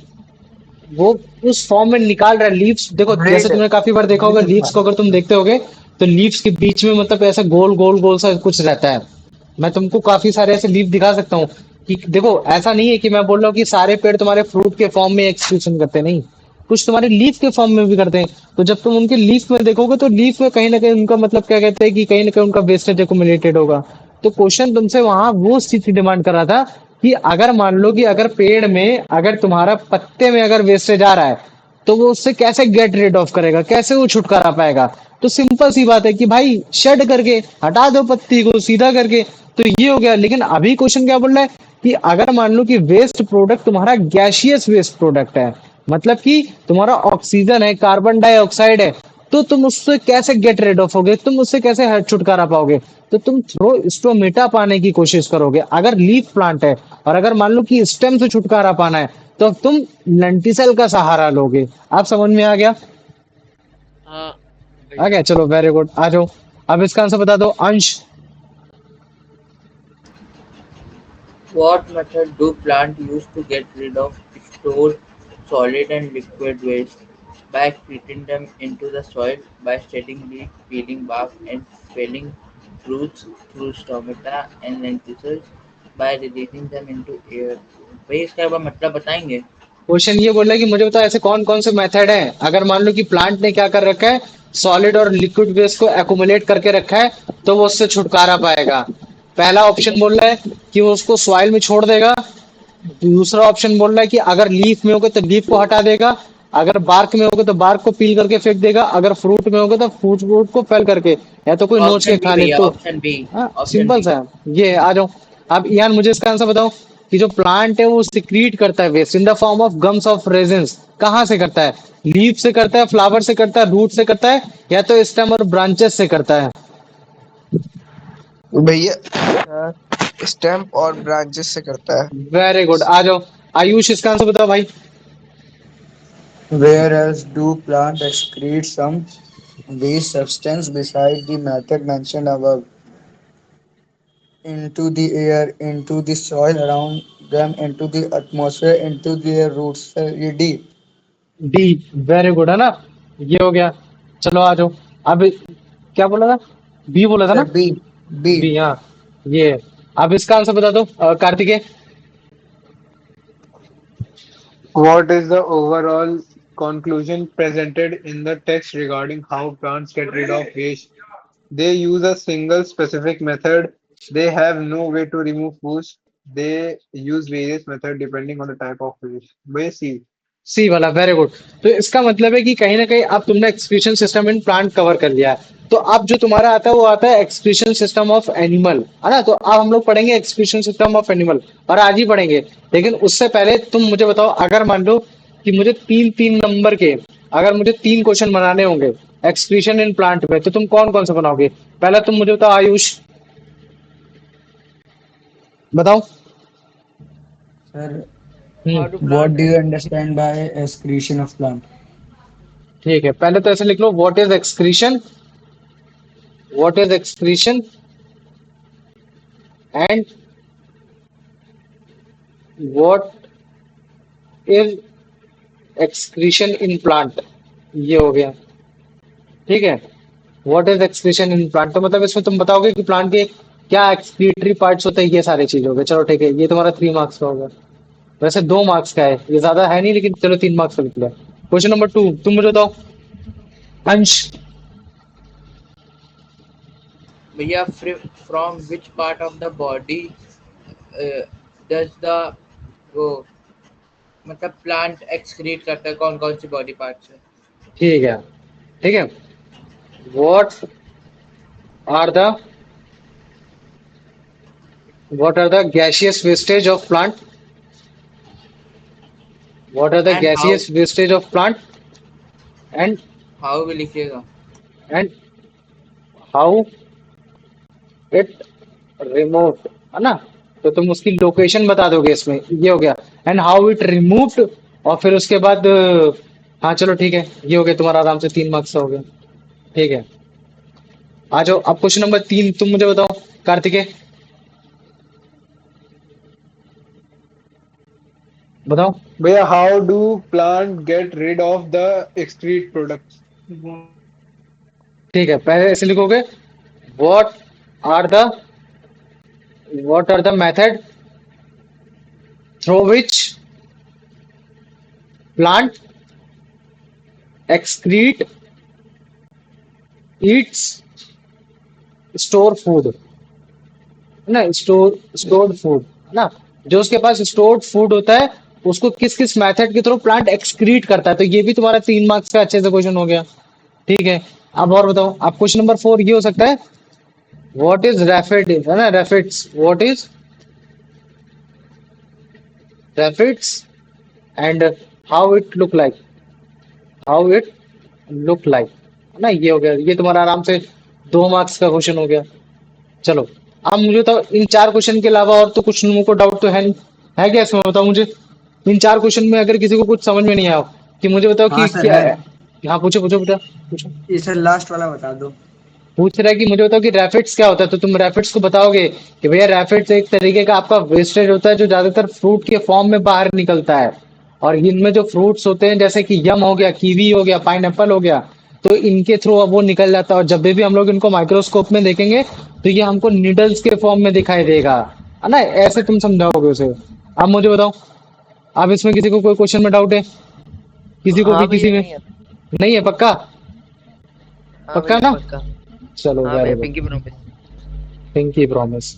वो उस फॉर्म में निकाल रहा है लीव्स। देखो जैसे Breed. तुमने काफी बार देखा होगा लीव्स को, अगर तुम देखते होगे तो लीव्स के बीच में मतलब ऐसा गोल गोल गोल सा कुछ रहता है। मैं तुमको काफी सारे ऐसे लीफ दिखा सकता हूँ कि देखो ऐसा नहीं है कि मैं बोल रहा हूँ कि सारे पेड़ तुम्हारे फ्रूट के फॉर्म में एक्सक्रीशन करते, नहीं, कुछ तुम्हारे लीफ के फॉर्म में भी करते हैं। तो जब तुम उनके लीफ में देखोगे तो लीफ में कहीं ना कहीं उनका मतलब क्या कहते हैं कि कहीं ना कहीं उनका वेस्टेज एक्युमुलेटेड होगा। तो क्वेश्चन तुमसे वहां वो चीज डिमांड कर रहा था कि अगर मान लो कि अगर पेड़ में अगर तुम्हारा पत्ते में अगर वेस्टेज आ रहा है तो वो उससे कैसे गेट रेड ऑफ करेगा, कैसे वो छुटकारा पाएगा। तो सिंपल सी बात है कि भाई शेड करके हटा दो पत्ती को सीधा करके। तो ये हो गया। लेकिन अभी क्वेश्चन क्या बोल रहा है कि अगर मान लो कि वेस्ट प्रोडक्ट तुम्हारा गैसियस वेस्ट प्रोडक्ट है, मतलब कि तुम्हारा ऑक्सीजन है, कार्बन डाइऑक्साइड है, तो तुम उससे कैसे गेट रेड ऑफ होगे, तुम उससे कैसे छुटकारा पाओगे। तो तुम थ्रो इसको मिटा पाने की कोशिश करोगे अगर लीफ प्लांट है। और अगर मान लो कि स्टेम से छुटकारा पाना है तो तुम लेंटिसल का सहारा लोगे। आप समझ में आ गया? हाँ आ भैया। गया, चलो वेरी गुड, आ जाओ। अब इसका आंसर बता दो अंश। What method do plants use to get rid of stored solid and liquid waste? By excreting them into the soil, by shedding leaves, peeling bark, and felling fruits through stomata and lenticels, by releasing them into air. भाई इसका एक बार मतलब बताएंगे? क्वेश्चन ये बोल रहा है कि मुझे बताओ ऐसे कौन कौन से मेथड हैं अगर मान लो कि प्लांट ने क्या कर रखा है, सॉलिड और लिक्विड वेस्ट को एक्युमुलेट करके रखा है तो वो उससे छुटकारा पाएगा। पहला ऑप्शन बोल रहा है कि वो उसको सॉइल में छोड़ देगा। दूसरा ऑप्शन बोल रहा है कि अगर लीफ में होगा तो लीफ को हटा देगा, अगर बार्क में होगा तो बार्क को पील करके फेंक देगा, अगर फ्रूट में होगा तो फ्रूट फ्रूट को फेल करके या तो कोई नोच के ऑप्शन बी खा ले। भैया, तो ऑप्शन बी। हाँ ऑप्शन सिंपल बी। सा है ये। आ जाओ। अब यार मुझे इसका आंसर बताओ कि जो प्लांट है वो सिक्रीट करता है waste in the form of gums of resins. कहाँ से करता है? लीफ से करता है, फ्लावर से करता है, रूट से करता है, या तो स्टेम और ब्रांचेस से करता है। भैया स्टेम और ब्रांचेस से करता है। वेरी गुड, आ जाओ। आयुष इसका आंसर बताओ भाई। Where else do plants excrete some waste substance beside the method mentioned above? Into the air, into the soil around them, into the atmosphere, into their roots. Sir, ये D. डी, वेरी गुड है ना। ये हो गया। चलो आ जाओ। अब क्या बोला था? बी बोला था Sir, ना? B. B, B. हाँ। ये। अब इसका आंसर बता दो Kartikeya. What is the overall conclusion presented in the text regarding how plants get rid of waste? They use a single specific method. They have no way to remove waste. They use various methods depending on the type of waste. Waste. सी वाला, वेरी गुड। तो इसका मतलब है कि कहीं ना कहीं अब तुमने excretion system in plant cover कर लिया है। तो अब जो तुम्हारा आता है वो आता है एक्सक्रीशन सिस्टम ऑफ एनिमल, है ना। तो अब हम लोग पढ़ेंगे एक्सक्रीशन सिस्टम ऑफ एनिमल, और आज ही पढ़ेंगे। लेकिन उससे पहले तुम मुझे बताओ, अगर मान लो कि मुझे तीन तीन नंबर के, अगर मुझे तीन क्वेश्चन बनाने होंगे एक्सक्रीशन इन प्लांट में, तो तुम कौन कौन से बनाओगे? पहला तुम मुझे बताओ आयुष, बताओ। Sir, How do what plant do you excrete? understand by excretion of plant? ठीक है, पहले तो ऐसे लिख लो, what is excretion, what is excretion and what is excretion in plant. ये हो गया। ठीक है। What is excretion in plant, तो मतलब इसमें तुम बताओगे कि प्लांट के क्या एक्सक्रीटरी पार्ट्स होते हैं, ये सारे चीज हो गए। चलो ठीक है, ये तुम्हारा 3 मार्क्स का होगा। वैसे 2 मार्क्स का है, ये ज्यादा है नहीं, लेकिन चलो 3 मार्क्स का लिख लिया। क्वेश्चन नंबर 2 तुम मुझे बताओ अंश। भैया, from which part of the body uh, does the वो मतलब प्लांट एक्सक्रीट करता है, कौन कौन सी बॉडी पार्ट से? ठीक है। ठीक है। What are the what are the gaseous wastage of plant, what are the and gaseous wastage of plant and how भी लिखिएगा। एंड हाउ इट रिमूव्ड, है ना। तो तुम उसकी लोकेशन बता दोगे इसमें, ये हो गया। एंड हाउ इट रिमूव्ड, और फिर उसके बाद हाँ चलो ठीक है, ये हो गया तुम्हारा, आराम से 3 मार्क्स हो गया। ठीक है। आ जाओ, अब क्वेश्चन नंबर 3 तुम मुझे बताओ कार्तिकेय। बताओ। भैया, how do plant get rid of the excrete products? ठीक है, पहले ऐसे लिखोगे, what are the what are the method through which plant excrete eats store food, ना स्टोर्ड फूड ना, जो उसके पास स्टोर्ड फूड होता है उसको किस किस मेथड के थ्रू प्लांट एक्सक्रीट करता है। तो ये भी तुम्हारा 3 मार्क्स का अच्छे से क्वेश्चन हो गया। ठीक है, अब और बताओ। अब क्वेश्चन नंबर 4 ये हो सकता है, व्हाट इज रैफिड, है ना, raphides, what is raphides and how it look like, how it look like, है ना। ये हो गया, ये तुम्हारा आराम से 2 मार्क्स का क्वेश्चन हो गया। चलो, अब मुझे तो इन 4 क्वेश्चन के अलावा और तो कुछ तुमको डाउट तो है नहीं, है क्या इसमें, बताओ मुझे। इन 4 क्वेश्चन में अगर किसी को कुछ समझ में नहीं आया हो, कि मुझे बताओ हाँ कि सर क्या है। है। हाँ, पूछो पूछो बेटा, पूछो। ये सर लास्ट वाला बता दो। पूछ रहा है कि मुझे बताओ कि रैफिड्स क्या होता है, तो तुम रैफिड्स को बताओगे कि भैया रैफिड्स एक तरीके का आपका वेस्टेज होता है जो ज्यादातर फ्रूट के फॉर्म में बाहर निकलता है। और इनमें जो फ्रूट्स होते हैं जैसे कि यम हो गया, कीवी हो गया, पाइनएप्पल हो गया, तो इनके थ्रू अब वो निकल जाता है। और जब भी हम लोग इनको माइक्रोस्कोप में देखेंगे तो ये हमको निडल्स के फॉर्म में दिखाई देगा, है ना। ऐसे तुम समझाओगे उसे। अब मुझे बताओ, अब इसमें किसी को कोई क्वेश्चन में डाउट है, किसी को हाँ भी भैया, किसी में नहीं है। नहीं है, पक्का हाँ पक्का भैया ना। पक्का। चलो, हाँ वेरी भैया, good, pinky promise. Pinky promise.